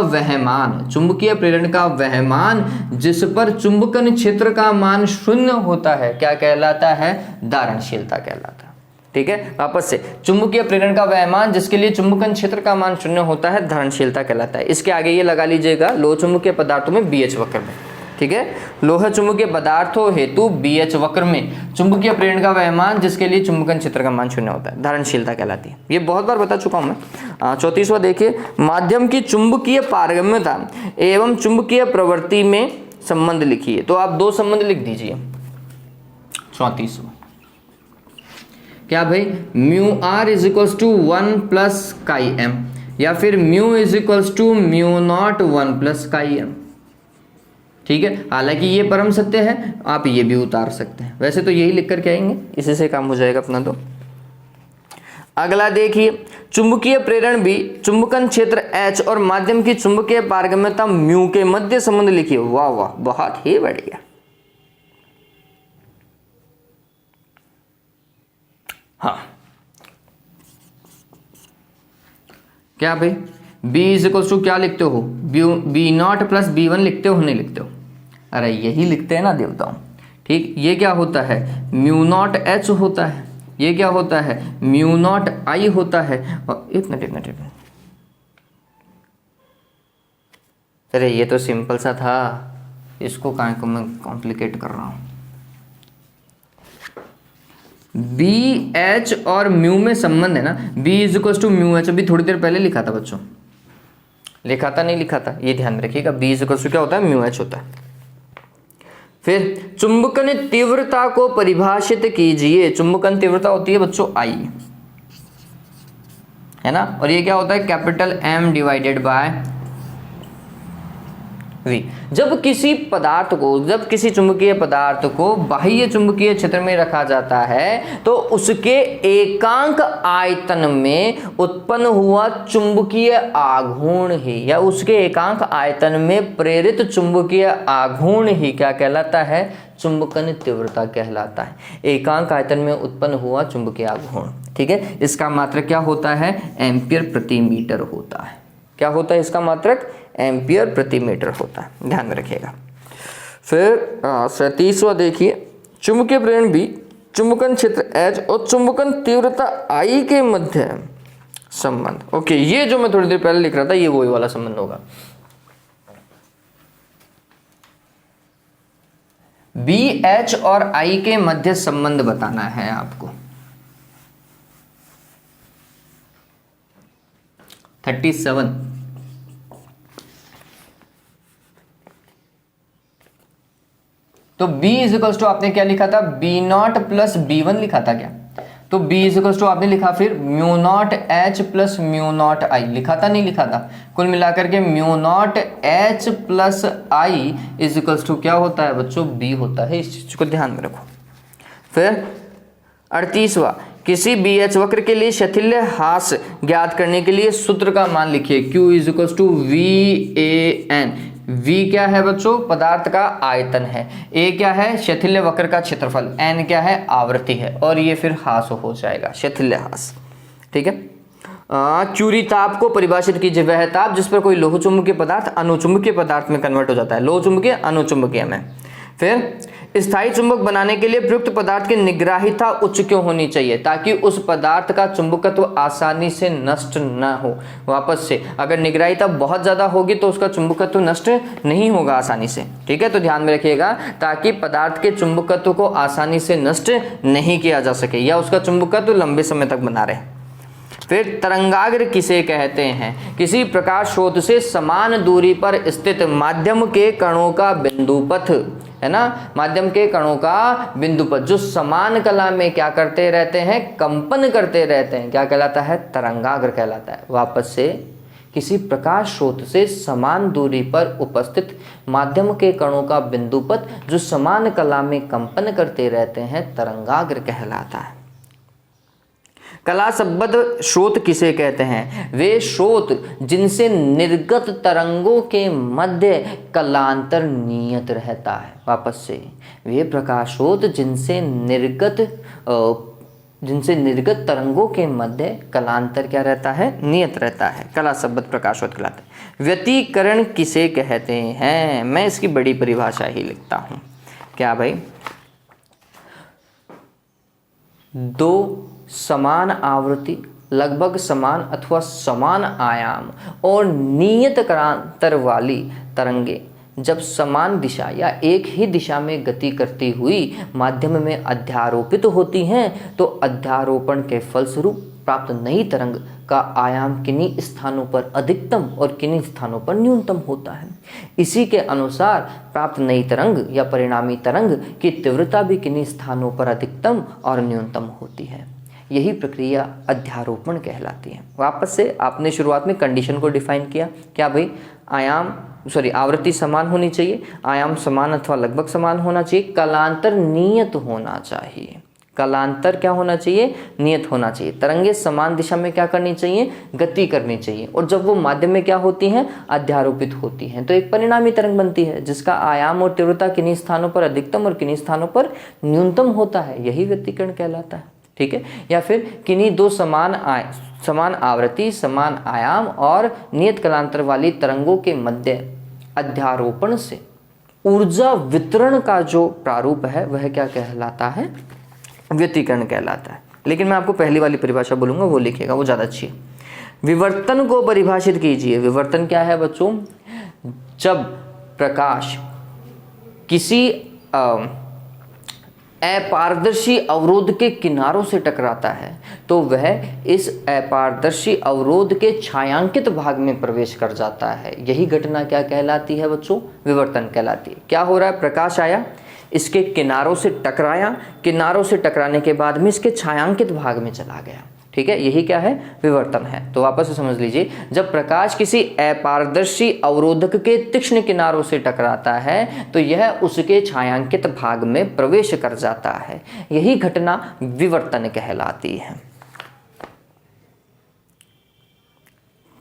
वह मान जिस पर चुंबकन क्षेत्र का मान 0 होता है क्या कहलाता है, धारणशीलता कहलाता है। ठीक है, वापस से, चुंबकीय प्रेरण का वह मान जिसके लिए चुंबकन क्षेत्र का मान 0 होता है धारणशीलता कहलाता है। इसके आगे ये लगा लीजिएगा, लोह चुंबकीय पदार्थों में BH वक्र में, ठीक है, लोह चुंबकीय पदार्थों हेतु BH वक्र में चुंबकीय प्रेरण का वह मान जिसके लिए चुंबकन क्षेत्र का मान 0 होता है, धारणशीलता कहलाती है। ये बहुत बार बता चुका हूं मैं। 34वां देखिए, माध्यम की चुंबकीय पारगम्यता एवं चुंबकीय प्रवृत्ति में संबंध लिखिए। तो आप 2 संबंध लिख दीजिए। 34वां क्या भाई, mu R is equals to 1 प्लस काई M, या फिर mu is equals to mu not 1 प्लस काई M। ठीक है, हालांकि ये परम सत्य है, आप ये भी उतार सकते हैं। वैसे तो यही लिख करके आएंगे, इसी से काम हो जाएगा अपना। तो अगला देखिए, चुंबकीय प्रेरण भी चुंबकन क्षेत्र H और माध्यम की चुंबकीय पारगम्यता म्यू के मध्य संबंध लिखिए। वाह वाह, बहुत ही बढ़िया। हाँ, क्या भाई, B इज इक्वल टू क्या लिखते हो, B0 प्लस B1 लिखते हो, नहीं लिखते हो? अरे यही लिखते हैं ना देवताओं। ठीक, ये क्या होता है, म्यू0 H होता है, ये क्या होता है, म्यू0 I होता है। और एक मिनट, अरे ये तो सिंपल सा था, इसको काहे को मैं कॉम्प्लिकेट कर रहा हूँ। बी एच और म्यू में संबंध है ना, B is equal to mu H. अभी थोड़ी देर पहले लिखा था बच्चों, लिखा था नहीं लिखा था, ये ध्यान रखिएगा। बी इज इक्वल टू क्या होता है, म्यू एच होता है। फिर चुंबकन तीव्रता को परिभाषित कीजिए। चुंबकन तीव्रता होती है बच्चों आई, है ना, और ये क्या होता है, capital M divided by V। जब किसी पदार्थ को, जब किसी चुंबकीय पदार्थ को बाह्य चुंबकीय क्षेत्र में रखा जाता है तो उसके एकांक आयतन में उत्पन्न हुआ चुंबकीय आघूर्ण ही, या उसके एकांक आयतन में प्रेरित चुंबकीय आघूर्ण ही क्या कहलाता है, चुंबकन तीव्रता कहलाता है। एकांक आयतन में उत्पन्न हुआ चुंबकीय आघूर्ण, ठीक है। इसका मात्रक क्या होता है, एम्पियर प्रति मीटर होता है। क्या होता है इसका मात्रक, एम्पियर प्रति मीटर होता है, ध्यान में रखिएगा। फिर 37वां देखिए, चुंबकीय प्रेरण भी चुंबकन क्षेत्र H और चुंबकन तीव्रता I के मध्य संबंध। ओके, ये जो मैं थोड़ी देर पहले लिख रहा था ये वही वाला संबंध होगा। BH और I के मध्य संबंध बताना है आपको। 37, तो B इज इक्वल्स टू आपने क्या लिखा था, B0 प्लस B1 लिखा था क्या, तो B इज इक्वल्स टू आपने लिखा फिर म्यू0 H प्लस म्यू0 I लिखा था, नहीं लिखा था? कुल मिलाकर के म्यू0 H plus I is equals to क्या होता है बच्चों, B होता है। इस चीज को ध्यान में रखो। फिर 38वां, किसी BH वक्र के लिए शैथिल्य ह्रास ज्ञात करने के लिए सूत्र का मान लिखिए। Q is equals to VAN। V क्या है बच्चों, पदार्थ का आयतन है, A क्या है, शैथिल्य वक्र का क्षेत्रफल, N क्या है, आवृत्ति है, और ये फिर ह्रास हो जाएगा, शैथिल्य ह्रास, ठीक है। क्यूरी ताप को परिभाषित कीजिए। वह ताप जिस पर कोई लोह चुंबकीय पदार्थ अनुचुंबकीय पदार्थ में कन्वर्ट हो जाता है, लोह चुंबकीय अनुचुंबकीय में। फिर स्थायी चुंबक बनाने के लिए प्रयुक्त पदार्थ की निग्राहिता उच्च क्यों होनी चाहिए, ताकि उस पदार्थ का चुंबकत्व आसानी से नष्ट न हो। वापस से, अगर निग्राहिता बहुत ज़्यादा होगी तो उसका चुंबकत्व नष्ट नहीं होगा आसानी से, ठीक है। तो ध्यान में रखिएगा, ताकि पदार्थ के चुंबकत्व को आसानी से नष्ट नहीं किया जा सके, या उसका चुंबकत्व लंबे समय तक बना रहे। फिर तरंगाग्र किसे कहते हैं, किसी प्रकाश स्रोत से समान दूरी पर स्थित माध्यम के कणों का बिंदुपथ, है ना, माध्यम के कणों का बिंदुपथ जो समान कला में क्या करते रहते हैं, कंपन करते रहते हैं, क्या कहलाता है, तरंगाग्र कहलाता है। वापस से, किसी प्रकाश स्रोत से समान दूरी पर उपस्थित माध्यम के कणों का बिंदुपथ जो समान कला में कंपन करते रहते हैं, तरंगाग्र कहलाता है। कला संबद्ध स्रोत किसे कहते हैं, वे स्रोत जिनसे निर्गत तरंगों के मध्य कलांतर नियत रहता है। वापस से, वे प्रकाश स्रोत जिनसे निर्गत तरंगों के मध्य कलांतर क्या रहता है, नियत रहता है, कला संबद्ध प्रकाश स्रोत कहलाते हैं। व्यतिकरण किसे कहते हैं, मैं इसकी बड़ी परिभाषा ही लिखता हूँ। क्या भाई, दो समान आवृत्ति, लगभग समान अथवा समान आयाम और नियत कलांतर वाली तरंगे जब समान दिशा या एक ही दिशा में गति करती हुई माध्यम में अध्यारोपित होती हैं, तो अध्यारोपण के फलस्वरूप प्राप्त नई तरंग का आयाम किन्हीं स्थानों पर अधिकतम और किन्हीं स्थानों पर न्यूनतम होता है। इसी के अनुसार प्राप्त नई तरंग या परिणामी तरंग की तीव्रता भी किन्हीं स्थानों पर अधिकतम और न्यूनतम होती है। यही प्रक्रिया अध्यारोपण कहलाती है। वापस से आपने शुरुआत में कंडीशन को डिफाइन किया, क्या भाई, आवृत्ति समान होनी चाहिए, आयाम समान अथवा लगभग समान होना चाहिए, कालांतर नियत होना चाहिए। कालांतर क्या होना चाहिए, नियत होना चाहिए। तरंगे समान दिशा में क्या करनी चाहिए, गति करनी चाहिए। और जब वो माध्यम में क्या होती हैं, अध्यारोपित होती हैं, तो एक परिणामी तरंग बनती है जिसका आयाम और तीव्रता किन्हीं स्थानों पर अधिकतम और किन्हीं स्थानों पर न्यूनतम होता है, यही व्यतिकरण कहलाता है। ठीक है, या फिर किन्हीं दो समान आवृत्ति, समान आयाम और नियत कालांतर वाली तरंगों के मध्य अध्यारोपण से ऊर्जा वितरण का जो प्रारूप है वह क्या कहलाता है, व्यतिकरण कहलाता है। लेकिन मैं आपको पहली वाली परिभाषा बोलूंगा, वो लिखिएगा, वो ज़्यादा अच्छी है। विवर्तन को परिभाषित कीजिए। विवर्तन क्या है बच्चों, जब प्रकाश किसी अपारदर्शी अवरोध के किनारों से टकराता है तो वह इस अपारदर्शी अवरोध के छायांकित भाग में प्रवेश कर जाता है। यही घटना क्या कहलाती है बच्चों, विवर्तन कहलाती है। क्या हो रहा है, प्रकाश आया, इसके किनारों से टकराया, किनारों से टकराने के बाद में इसके छायांकित भाग में चला गया। ठीक है, यही क्या है, विवर्तन है। तो वापस से समझ लीजिए, जब प्रकाश किसी अपारदर्शी अवरोधक के तीक्ष्ण किनारों से टकराता है तो यह उसके छायांकित भाग में प्रवेश कर जाता है। यही घटना विवर्तन कहलाती है।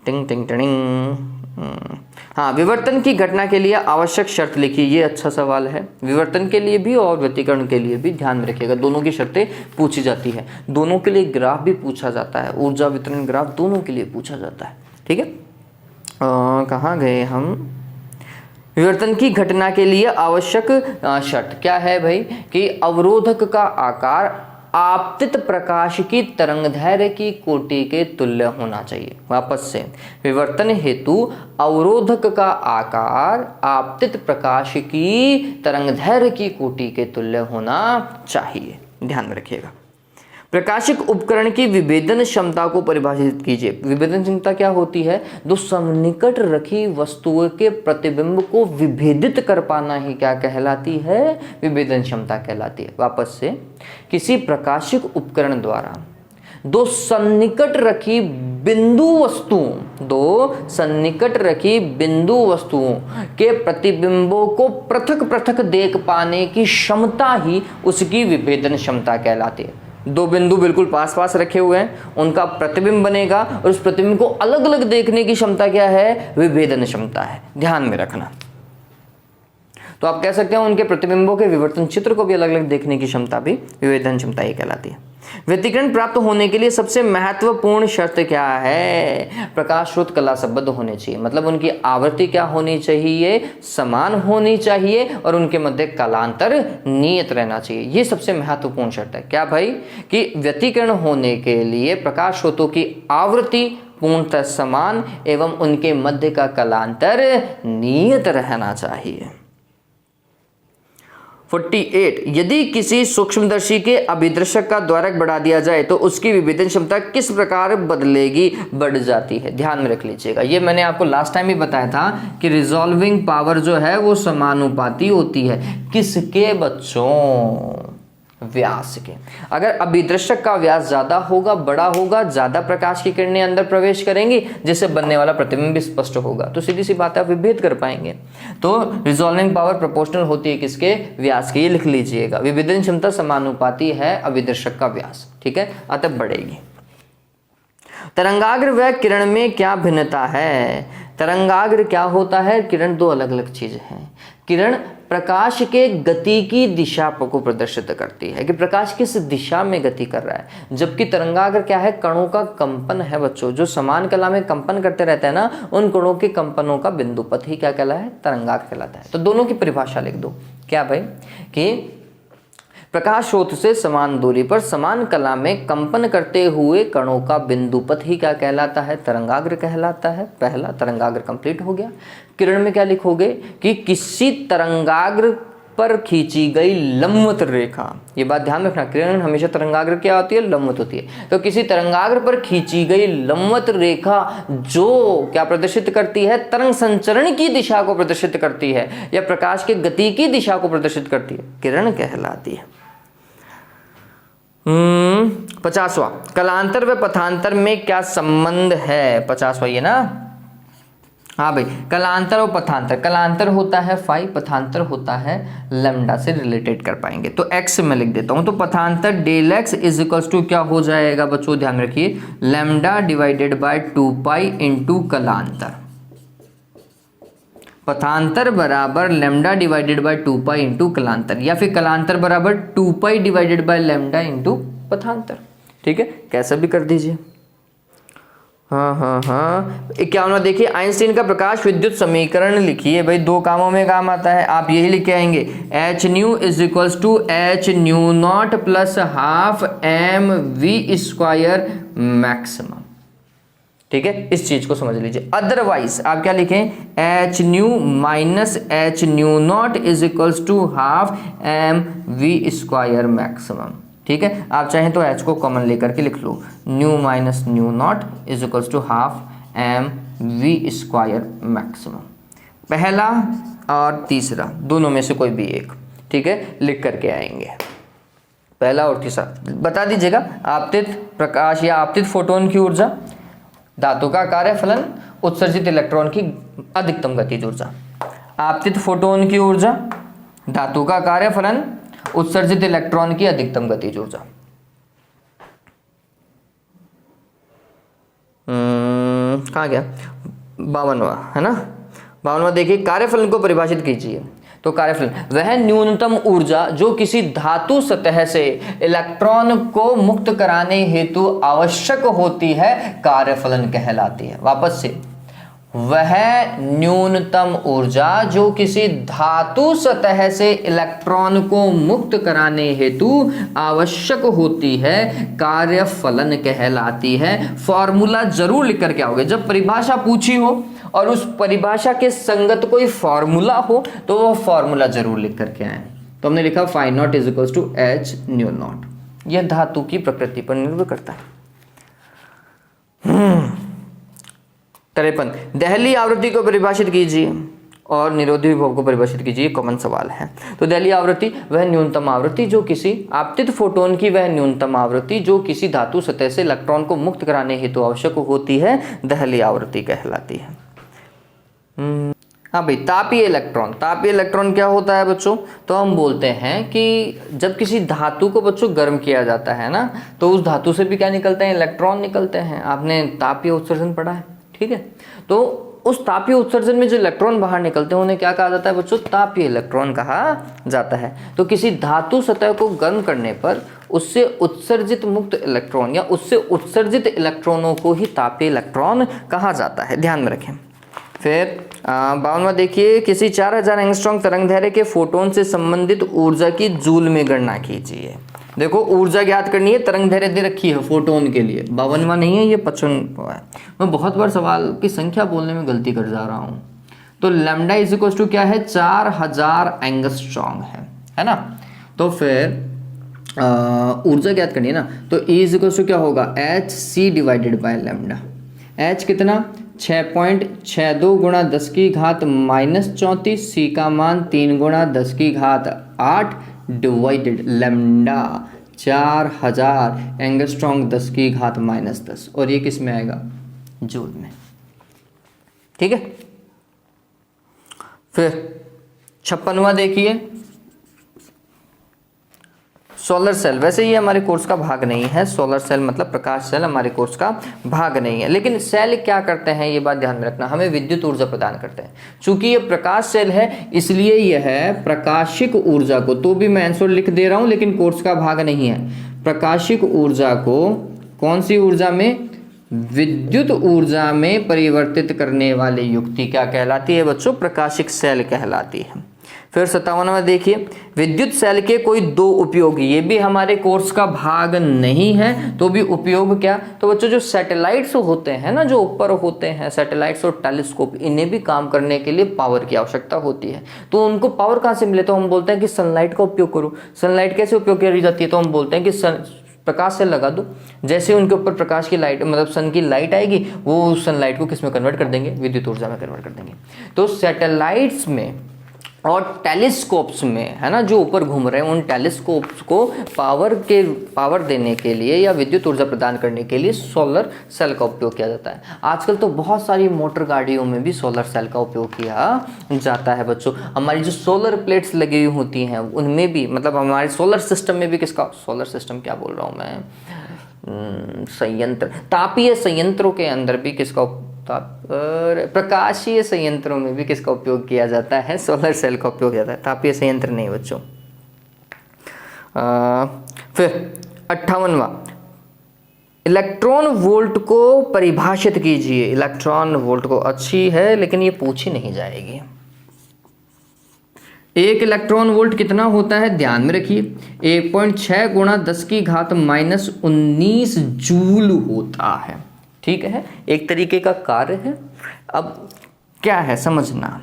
टिंग टिंग टिंग। हाँ, विवर्तन की घटना के लिए आवश्यक शर्त लिखिए। ये अच्छा सवाल है, विवर्तन के लिए भी और व्यतिकरण के लिए भी ध्यान में रखिएगा, दोनों की शर्तें पूछी जाती है। दोनों के लिए ग्राफ भी पूछा जाता है, ऊर्जा वितरण ग्राफ दोनों के लिए पूछा जाता है। ठीक है, कहाँ गए हम, विवर्तन की घटना के लिए आवश्यक शर्त क्या है भाई, कि अवरोधक का आकार आपतित प्रकाश की तरंगदैर्घ्य की कोटि के तुल्य होना चाहिए। वापस से, विवर्तन हेतु अवरोधक का आकार आपतित प्रकाश की तरंगदैर्घ्य की कोटि के तुल्य होना चाहिए, ध्यान में रखिएगा। प्रकाशिक उपकरण की विभेदन क्षमता को परिभाषित कीजिए। विभेदन क्षमता क्या होती है, जो सन्निकट रखी वस्तुओं के प्रतिबिंब को विभेदित कर पाना ही क्या कहलाती है, विभेदन क्षमता कहलाती है। वापस से, किसी प्रकाशिक उपकरण द्वारा दो सन्निकट रखी बिंदु वस्तुओं के प्रतिबिंबों को पृथक पृथक देख पाने की क्षमता ही उसकी विभेदन क्षमता कहलाती है। दो बिंदु बिल्कुल पास पास रखे हुए हैं, उनका प्रतिबिंब बनेगा और उस प्रतिबिंब को अलग अलग देखने की क्षमता क्या है, विभेदन क्षमता है, ध्यान में रखना। तो आप कह सकते हैं उनके प्रतिबिंबों के विवर्तन चित्र को भी अलग अलग देखने की क्षमता भी विभेदन क्षमता ही कहलाती है। व्यतिकरण प्राप्त होने के लिए सबसे महत्वपूर्ण शर्त क्या है, प्रकाश स्रोत कला संबद्ध होने चाहिए। मतलब उनकी आवृत्ति क्या होनी चाहिए, समान होनी चाहिए और उनके मध्य कालांतर नियत रहना चाहिए। ये सबसे महत्वपूर्ण शर्त है। क्या भाई, कि व्यतिकरण होने के लिए प्रकाश स्रोतों की आवृत्ति पूर्णतः समान एवं उनके मध्य का कालांतर नियत रहना चाहिए। 48, यदि किसी सूक्ष्मदर्शी के अभिदर्शक का द्वारक बढ़ा दिया जाए तो उसकी विभेदन क्षमता किस प्रकार बदलेगी, बढ़ जाती है। ध्यान में रख लीजिएगा, ये मैंने आपको लास्ट टाइम ही बताया था कि रिजॉल्विंग पावर जो है वो समानुपाती होती है। किसके बच्चों, व्यास के। अगर अभिदर्शक का व्यास ज्यादा होगा, बड़ा होगा, ज्यादा प्रकाश की किरणें अंदर प्रवेश करेंगी, जिससे बनने वाला प्रतिबिंब भी स्पष्ट होगा, तो सीधी सी बात है आप विभेद कर पाएंगे। तो रिजॉल्विंग पावर प्रोपोर्शनल होती है किसके, व्यास की। ये लिख लीजिएगा, विभेदन क्षमता समानुपाती है अभिदर्शक का व्यास। ठीक है, अतः बढ़ेगी। तरंगाग्र व किरण में क्या भिन्नता है, तरंगाग्र क्या होता है, किरण दो अलग अलग चीजें हैं। किरण प्रकाश के गति की दिशा को प्रदर्शित करती है कि प्रकाश किस दिशा में गति कर रहा है, जबकि तरंगाग्र क्या है, कणों का कंपन है बच्चों। जो समान कला में कंपन करते रहते हैं ना, उन कणों के कंपनों का बिंदुपथ ही क्या कहलाता है, तरंगाग्र कहलाता है। तो दोनों की परिभाषा लिख दो। क्या भाई, कि प्रकाश स्रोत से समान दूरी पर समान कला में कंपन करते हुए कणों का बिंदुपथ ही क्या कहलाता है, तरंगाग्र कहलाता है। पहला तरंगाग्र कंप्लीट हो गया। किरण में क्या लिखोगे कि किसी तरंगाग्र पर खींची गई लंबवत रेखा। ये बात ध्यान रखना, किरण हमेशा तरंगाग्र क्या होती है, लंबवत होती है। तो किसी तरंगाग्र पर खींची गई लंबवत रेखा जो क्या प्रदर्शित करती है, तरंग संचरण की दिशा को प्रदर्शित करती है या प्रकाश के गति की दिशा को प्रदर्शित करती है, किरण कहलाती है। 50वां, कलांतर व पथांतर में क्या संबंध है? 50वां ये ना, हाँ भाई, कलांतर और पथांतर, कलांतर होता है फाई, पथांतर होता है लैम्डा से रिलेटेड कर पाएंगे। तो एक्स में लिख देता हूं, तो पथांतर del X is equals to क्या हो जाएगा बच्चों, ध्यान रखिए, lambda divided by 2 pi into कलांतर। पथांतर बराबर lambda divided by 2 pi into कलांतर, या फिर कलांतर बराबर 2 pi divided by lambda into पथांतर। ठीक है, कैसा भी कर दीजिए। हाँ 51वां देखिए, आइंस्टीन का प्रकाश विद्युत समीकरण लिखिए। भाई दो कामों में काम आता है, आप यही लिख के आएंगे, H nu is equals to H nu not plus half M V square maximum. ठीक है, इस चीज को समझ लीजिए। अदरवाइज आप क्या लिखें, H nu minus H nu not is equals to half M V square maximum. ठीक है, आप चाहें तो एच को कॉमन लेकर के लिख लो, nu minus nu not is equals to half M V square maximum. पहला और तीसरा दोनों में से कोई भी एक, ठीक है, लिख करके आएंगे, पहला और तीसरा। बता दीजिएगा, आपतित प्रकाश या आपतित फोटोन की ऊर्जा, धातु का कार्यफलन, उत्सर्जित इलेक्ट्रॉन की अधिकतम गतिज ऊर्जा। आपतित फोटोन की ऊर्जा, धातु का कार्यफलन, उत्सर्जित इलेक्ट्रॉन की अधिकतम गतिज ऊर्जा। कहाँ गया, 52वां है ना, 52वां देखिए, कार्यफलन को परिभाषित कीजिए। तो कार्यफलन वह न्यूनतम ऊर्जा जो किसी धातु सतह से इलेक्ट्रॉन को मुक्त कराने हेतु आवश्यक होती है, कार्यफलन कहलाती है। वापस से, वह न्यूनतम ऊर्जा जो किसी धातु सतह से इलेक्ट्रॉन को मुक्त कराने हेतु आवश्यक होती है, कार्यफलन कहलाती है। फॉर्मूला जरूर लिख करके आओगे, जब परिभाषा पूछी हो और उस परिभाषा के संगत कोई फॉर्मूला हो तो वो फॉर्मूला जरूर लिख करके आए। तो हमने लिखा phi not is equals to H nu not. यह धातु की प्रकृति पर निर्भर करता है। 53, दहली आवृत्ति को परिभाषित कीजिए और निरोधी विभव को परिभाषित कीजिए, कॉमन सवाल है। तो दहली आवृत्ति वह न्यूनतम आवृत्ति जो किसी आपतित फोटोन की, वह न्यूनतम आवृत्ति जो किसी धातु सतह से इलेक्ट्रॉन को मुक्त कराने हेतु आवश्यक होती है, दहली आवृत्ति कहलाती है। हाँ भाई, तापीय इलेक्ट्रॉन, तापीय इलेक्ट्रॉन क्या होता है बच्चों? तो हम बोलते हैं कि जब किसी धातु को बच्चों गर्म किया जाता है ना, तो उस धातु से भी क्या निकलते हैं, इलेक्ट्रॉन निकलते हैं। आपने तापीय उत्सर्जन पढ़ा है, ठीक है। तो उस तापीय उत्सर्जन में जो इलेक्ट्रॉन बाहर निकलते हैं उन्हें क्या कहा जाता है बच्चों? तापीय इलेक्ट्रॉन कहा जाता है। तो किसी धातु सतह को गर्म करने पर उससे उत्सर्जित मुक्त इलेक्ट्रॉन या उससे उत्सर्जित इलेक्ट्रॉनों को ही तापीय इलेक्ट्रॉन कहा जाता है, ध्यान में रखें। फिर 52वां देखिए, किसी 4000 एंगस्ट्रॉम तरंगदैर्घ्य के फोटोन से संबंधित ऊर्जा की जूल में गणना कीजिए। देखो, ऊर्जा ज्ञात करनी है, तरंगदैर्घ्य दे रखी है फोटोन के लिए। 52वां नहीं है, ये 55वां है। मैं बहुत बार सवाल की संख्या बोलने में गलती कर जा रहा हूँ। तो लैम्डा इज इक्वल टू क्या है, 4000 एंगस्ट्रॉम है ना। तो फिर ऊर्जा ज्ञात करनी है ना, तो E इज इक्वल टू क्या होगा, H C divided by lambda. H कितना, 6.62 गुणा 10 की घात -34, सी का मान 3 गुणा 10 की घात 8 डिवाइडेड लैम्डा 4000 एंगस्ट्रॉम 10 की घात -10, और ये किस में आएगा, जूल में, ठीक है। फिर 56वां देखिए, सोलर सेल। वैसे ये हमारे कोर्स का भाग नहीं है, सोलर सेल मतलब प्रकाश सेल हमारे कोर्स का भाग नहीं है, लेकिन सेल क्या करते हैं ये बात ध्यान में रखना, हमें विद्युत ऊर्जा प्रदान करते हैं। चूंकि ये प्रकाश सेल है इसलिए यह प्रकाशिक ऊर्जा को, तो भी मैं आंसर लिख दे रहा हूं लेकिन कोर्स का भाग नहीं है, प्रकाशिक ऊर्जा को कौन सी ऊर्जा में, विद्युत ऊर्जा में परिवर्तित करने वाली युक्ति क्या कहलाती है बच्चों, प्रकाशिक सेल कहलाती है। फिर 57वां देखिए, विद्युत सेल के कोई दो उपयोग, ये भी हमारे कोर्स का भाग नहीं है, तो भी उपयोग क्या, तो बच्चों जो सैटेलाइट्स होते हैं ना, जो ऊपर होते हैं सैटेलाइट्स और टेलीस्कोप, इन्हें भी काम करने के लिए पावर की आवश्यकता होती है। तो उनको पावर कहाँ से मिले, तो हम बोलते हैं कि सनलाइट का उपयोग करो। सनलाइट कैसे उपयोग करी जाती है, तो हम बोलते हैं कि प्रकाश से लगा दो, जैसे उनके ऊपर प्रकाश की लाइट मतलब सन की लाइट आएगी, वो सनलाइट को किस में कन्वर्ट कर देंगे, विद्युत ऊर्जा में कन्वर्ट कर देंगे। तो सैटेलाइट्स में और टेलीस्कोप्स में, है ना, जो ऊपर घूम रहे हैं, उन टेलीस्कोप्स को पावर देने के लिए या विद्युत ऊर्जा प्रदान करने के लिए सोलर सेल का उपयोग किया जाता है। आजकल तो बहुत सारी मोटर गाड़ियों में भी सोलर सेल का उपयोग किया जाता है बच्चों। हमारी जो सोलर प्लेट्स लगी हुई होती हैं उनमें भी, मतलब हमारे सोलर सिस्टम में भी, किसका सोलर सिस्टम, क्या बोल रहा हूँ मैं, संयंत्र, तापीय संयंत्रों के अंदर भी किसका, प्रकाशीय संयंत्रों में भी किसका उपयोग किया जाता है, सोलर सेल का उपयोग किया जाता है, तापीय संयंत्र नहीं बच्चों। फिर 58वां, इलेक्ट्रॉन वोल्ट को परिभाषित कीजिए। इलेक्ट्रॉन वोल्ट को, अच्छी है लेकिन ये पूछी नहीं जाएगी। एक इलेक्ट्रॉन वोल्ट कितना होता है, ध्यान में रखिए, 1.6 गुणा 10 की घात -19 जूल होता है। ठीक है, एक तरीके का कार्य है। अब क्या है समझना,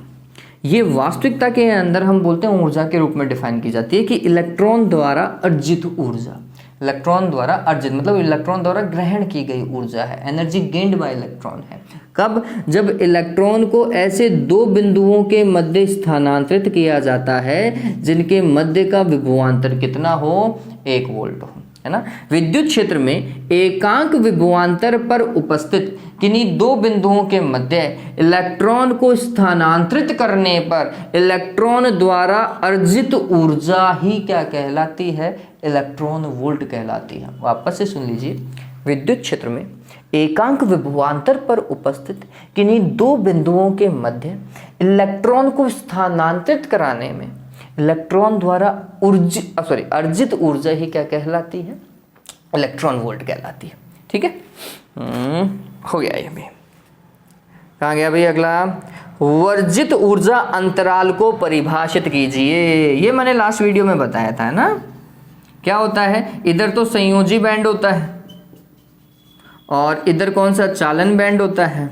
ये वास्तविकता के अंदर हम बोलते हैं ऊर्जा के रूप में डिफाइन की जाती है कि इलेक्ट्रॉन द्वारा अर्जित ऊर्जा, इलेक्ट्रॉन द्वारा अर्जित मतलब इलेक्ट्रॉन द्वारा ग्रहण की गई ऊर्जा है, एनर्जी गेन्ड बाय इलेक्ट्रॉन है। कब, जब इलेक्ट्रॉन को ऐसे दो बिंदुओं के मध्य स्थानांतरित किया जाता है जिनके मध्य का विभवांतर कितना हो, 1 वोल्ट हो, है ना। विद्युत क्षेत्र में एकांक विभवांतर पर उपस्थित किन्हीं दो बिंदुओं के मध्य इलेक्ट्रॉन को स्थानांतरित करने पर इलेक्ट्रॉन द्वारा अर्जित ऊर्जा ही क्या कहलाती है, इलेक्ट्रॉन वोल्ट कहलाती है। वापस से सुन लीजिए, विद्युत क्षेत्र में एकांक विभवांतर पर उपस्थित किन्हीं दो बिंदुओं के मध्य इलेक्ट्रॉन को स्थानांतरित कराने में इलेक्ट्रॉन द्वारा अर्जित ऊर्जा ही क्या कहलाती है, इलेक्ट्रॉन वोल्ट कहलाती है। ठीक है, हो गया ये भी। कहाँ गया भाई अगला, वर्जित ऊर्जा अंतराल को परिभाषित कीजिए। ये मैंने लास्ट वीडियो में बताया था, है ना। क्या होता है, इधर तो संयोजी बैंड होता है और इधर कौन सा, चालन बैंड होता है।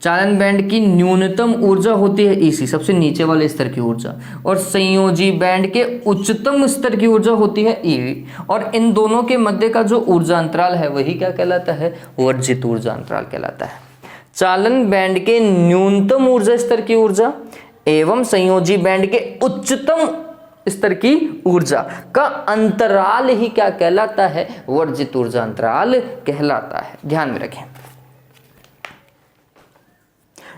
चालन बैंड की न्यूनतम ऊर्जा होती है ईसी, सबसे नीचे वाले स्तर की ऊर्जा, और संयोजी बैंड के उच्चतम स्तर की ऊर्जा होती है ईवी, और इन दोनों के मध्य का जो ऊर्जा अंतराल है वही क्या कहलाता है, वर्जित ऊर्जा अंतराल कहलाता है। चालन बैंड के न्यूनतम ऊर्जा स्तर की ऊर्जा एवं संयोजी बैंड के उच्चतम स्तर की ऊर्जा का अंतराल ही क्या कहलाता है, वर्जित ऊर्जा अंतराल कहलाता है। ध्यान में रखें।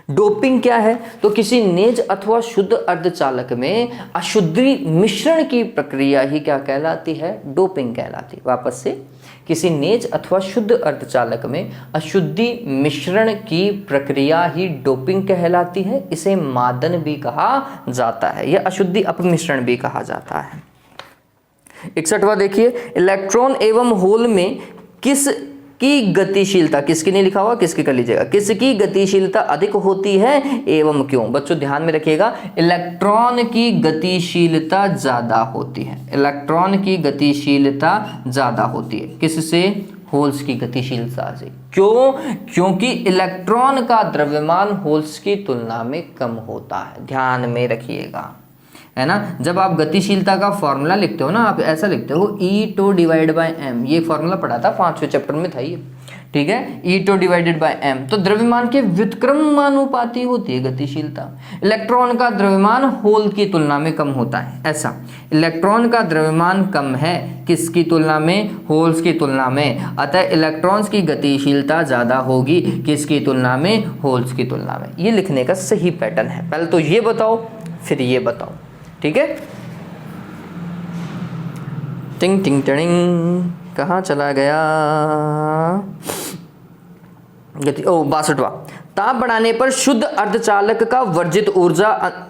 डोपिंग क्या है, तो किसी नेज अथवा शुद्ध अर्धचालक में अशुद्धि मिश्रण की प्रक्रिया ही क्या कहलाती है, डोपिंग कहलाती है। वापस से, किसी नेज अथवा शुद्ध अर्धचालक में अशुद्धि मिश्रण की प्रक्रिया ही डोपिंग कहलाती है। इसे मादन भी कहा जाता है या अशुद्धि अपमिश्रण भी कहा जाता है। 61वां देखिए, इलेक्ट्रॉन एवं होल में किस की गतिशीलता, किसकी नहीं लिखा हुआ, किसकी कर लीजिएगा, किसकी गतिशीलता अधिक होती है एवं क्यों। बच्चों ध्यान में रखिएगा, इलेक्ट्रॉन की गतिशीलता ज्यादा होती है, इलेक्ट्रॉन की गतिशीलता ज्यादा होती है किससे, होल्स की गतिशीलता से। क्यों, क्योंकि इलेक्ट्रॉन का द्रव्यमान होल्स की तुलना में कम होता है। ध्यान में रखिएगा, है ना। जब आप गतिशीलता का फॉर्मूला लिखते हो ना, आप ऐसा लिखते हो E² डिवाइड बाय m, ये फॉर्मूला पढ़ा था 5वें चैप्टर में था ये, ठीक है। E² डिवाइडेड बाय m, तो द्रव्यमान के व्युत्क्रमानुपाती होती है गतिशीलता। इलेक्ट्रॉन का द्रव्यमान होल की तुलना में कम होता है, ऐसा। इलेक्ट्रॉन का द्रव्यमान कम है किसकी तुलना में, होल्स की तुलना में, अतः इलेक्ट्रॉन्स की गतिशीलता ज्यादा होगी किसकी तुलना में, होल्स की तुलना में। ये लिखने का सही पैटर्न है। पहले तो ये बताओ फिर ये बताओ, ठीक है। टिंग टिंग टिंग, कहाँ चला गया, गति, 62वां, ताप बढ़ाने पर शुद्ध अर्धचालक का वर्जित ऊर्जा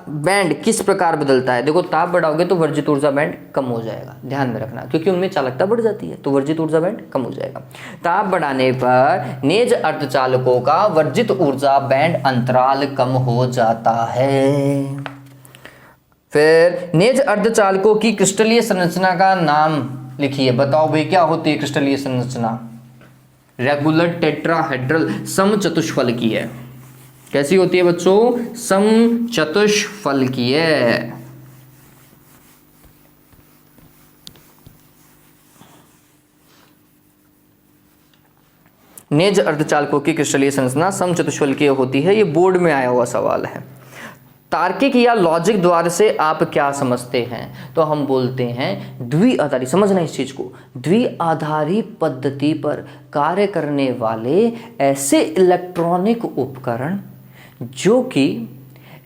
बैंड किस प्रकार बदलता है। देखो, ताप बढ़ाओगे तो वर्जित ऊर्जा बैंड कम हो जाएगा, ध्यान में रखना, क्योंकि उनमें चालकता बढ़ जाती है तो वर्जित ऊर्जा बैंड कम हो जाएगा। ताप बढ़ाने पर नेज अर्धचालकों का वर्जित ऊर्जा बैंड अंतराल कम हो जाता है। फिर नेज अर्धचालकों की क्रिस्टलीय संरचना का नाम लिखिए। बताओ भाई क्या होती है क्रिस्टलीय संरचना, रेगुलर टेट्राहेड्रल समचतुष्फलकीय है। कैसी होती है बच्चों, समचतुष्फलकीय। नेज अर्धचालकों की क्रिस्टलीय संरचना समचतुष्फलकीय होती है। ये बोर्ड में आया हुआ सवाल है। तार्किक या लॉजिक द्वार से आप क्या समझते हैं? तो हम बोलते हैं द्विआधारी, समझना इस चीज को, द्विआधारी पद्धति पर कार्य करने वाले ऐसे इलेक्ट्रॉनिक उपकरण जो कि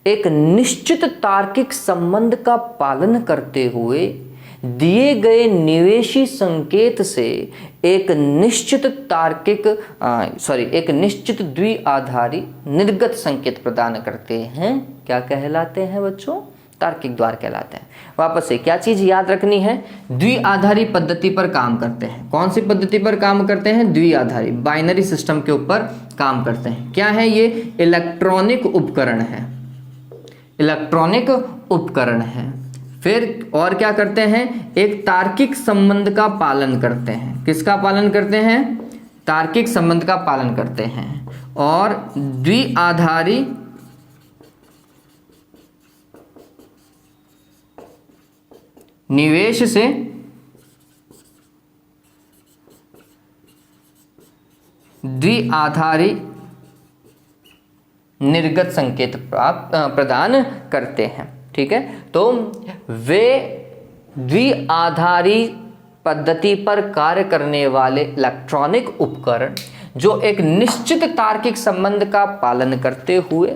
एक निश्चित तार्किक संबंध का पालन करते हुए दिए गए निवेशी संकेत से एक निश्चित एक निश्चित द्विआधारी निर्गत संकेत प्रदान करते हैं। क्या कहलाते हैं बच्चों? तार्किक द्वार कहलाते हैं। वापस से क्या चीज याद रखनी है? द्विआधारी पद्धति पर काम करते हैं। कौन सी पद्धति पर काम करते हैं? द्विआधारी, बाइनरी सिस्टम के ऊपर काम करते हैं। क्या है ये? इलेक्ट्रॉनिक उपकरण है, इलेक्ट्रॉनिक उपकरण है। फिर और क्या करते हैं? एक तार्किक संबंध का पालन करते हैं। किसका पालन करते हैं? तार्किक संबंध का पालन करते हैं। और द्विआधारी निवेश से द्विआधारी निर्गत संकेत प्रदान करते हैं। ठीक है, तो वे द्विआधारी पद्धति पर कार्य करने वाले इलेक्ट्रॉनिक उपकरण जो एक निश्चित तार्किक संबंध का पालन करते हुए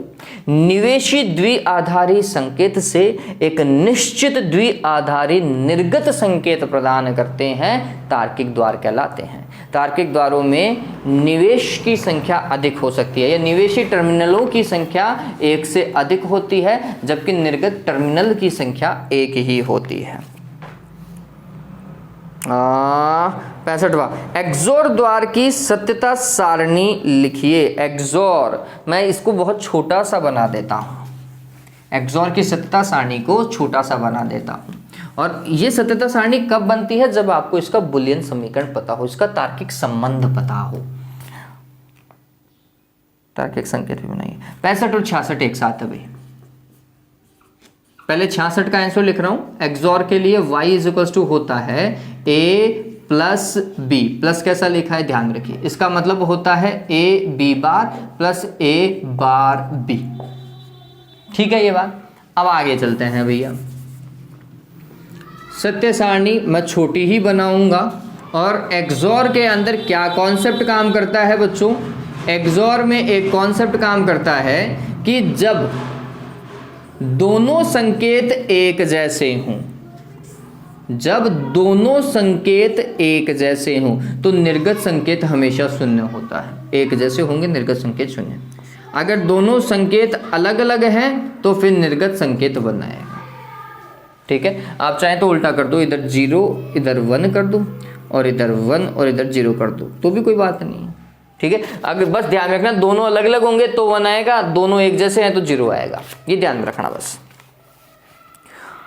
निवेशी द्विआधारी संकेत से एक निश्चित द्विआधारी निर्गत संकेत प्रदान करते हैं, तार्किक द्वार कहलाते हैं। तार्किक द्वारों में निवेश की संख्या अधिक हो सकती है या निवेशी टर्मिनलों की संख्या एक से अधिक होती है, जबकि निर्गत टर्मिनल की संख्या एक ही होती है। 65वां, एक्सोर द्वार की सत्यता सारणी लिखिए। एक्सोर, मैं इसको बहुत छोटा सा बना देता हूँ, एक्सोर की सत्यता सारणी को छोटा सा बना देता हूँ। और ये सत्यता सारणी कब बनती है? जब आपको इसका बुलियन समीकरण पता हो, इसका तार्किक संबंध पता हो। तार्किक संकेत भी बनाइए। 65 और 66 एक साथ है भाई। पहले 66 का आंसर लिख रहा हूं। एक्सोर के लिए y इज इक्वल टू होता है a प्लस बी, प्लस कैसा लिखा है ध्यान रखिए, इसका मतलब होता है a b bar plus a bar b। ठीक है ये बात। अब आगे चलते हैं भैया। सत्य सारणी मैं छोटी ही बनाऊंगा। और एक्सोर के अंदर क्या कॉन्सेप्ट काम करता है बच्चों? एक्सोर में एक कॉन्सेप्ट काम करता है कि जब दोनों संकेत एक जैसे हों, जब दोनों संकेत एक जैसे हों तो निर्गत संकेत हमेशा शून्य होता है। एक जैसे होंगे निर्गत संकेत शून्य। अगर दोनों संकेत अलग अलग हैं तो फिर निर्गत संकेत बनाएगा। ठीक है, आप चाहें तो उल्टा कर दो, इधर 0 इधर 1 कर दो और इधर 1 और इधर 0 कर दो, तो भी कोई बात नहीं है। ठीक है, अगर बस ध्यान रखना दोनों अलग अलग होंगे तो 1 आएगा, दोनों एक जैसे हैं तो 0 आएगा, ये ध्यान में रखना बस।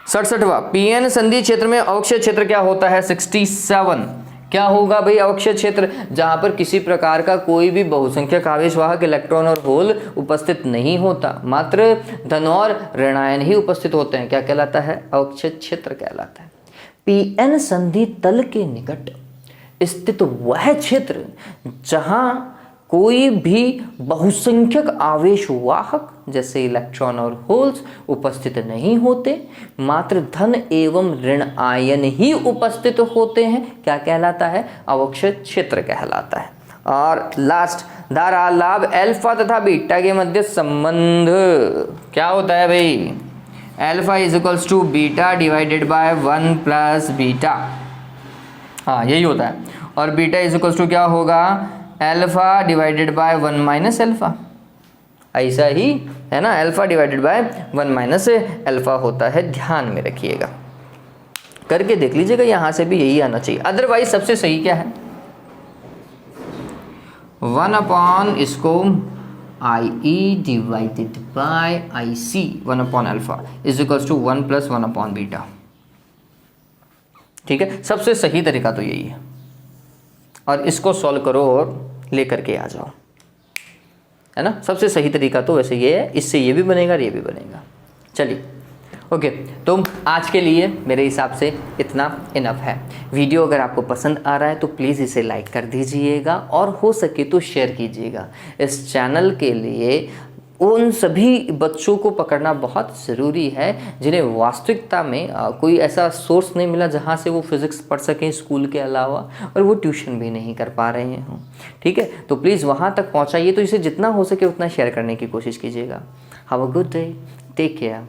67वां, पीएन संधि क्षेत्र में अवक्षय क्षेत्र क्या होता है? 67 क्या होगा भाई? अवक्षय क्षेत्र जहां पर किसी प्रकार का कोई भी बहुसंख्यक आवेशवाहक इलेक्ट्रॉन और होल उपस्थित नहीं होता, मात्र धन और ऋणायन ही उपस्थित होते हैं। क्या कहलाता है? अवक्षय क्षेत्र कहलाता है। पीएन संधि तल के निकट स्थित वह क्षेत्र जहां कोई भी बहुसंख्यक आवेशवाहक जैसे इलेक्ट्रॉन और होल्स उपस्थित नहीं होते, मात्र धन एवं ऋण आयन ही उपस्थित होते हैं, क्या कहलाता है? अवक्षय क्षेत्र कहलाता है। और लास्ट, धारा लाभ अल्फा तथा बीटा के मध्य संबंध क्या होता है भाई? Alpha is equals to beta divided by 1 plus beta, हाँ यही होता है। और बीटा इज इक्वल्स टू क्या होगा? Alpha divided by 1 minus alpha, ऐसा ही है ना, alpha divided by 1 minus alpha होता है, ध्यान में रखिएगा। करके देख लीजिएगा, यहां से भी यही आना चाहिए। अदरवाइज सबसे सही क्या है? 1 अपॉन इसको I E divided by I C 1 upon alpha is equals to 1 plus 1 upon beta. ठीक है, सबसे सही तरीका तो यही है। और इसको सॉल्व करो और लेकर के आ जाओ, है ना। सबसे सही तरीका तो वैसे ये है, इससे ये भी बनेगा और ये भी बनेगा। चलिए ओके, तो आज के लिए मेरे हिसाब से इतना इनफ है। वीडियो अगर आपको पसंद आ रहा है तो प्लीज़ इसे लाइक कर दीजिएगा और हो सके तो शेयर कीजिएगा। इस चैनल के लिए उन सभी बच्चों को पकड़ना बहुत ज़रूरी है जिन्हें वास्तविकता में कोई ऐसा सोर्स नहीं मिला जहाँ से वो फिज़िक्स पढ़ सकें स्कूल के अलावा, और वो ट्यूशन भी नहीं कर पा रहे हों। ठीक है, तो प्लीज़ वहाँ तक पहुँचाइए। तो इसे जितना हो सके उतना शेयर करने की कोशिश कीजिएगा। Have a good day, take care.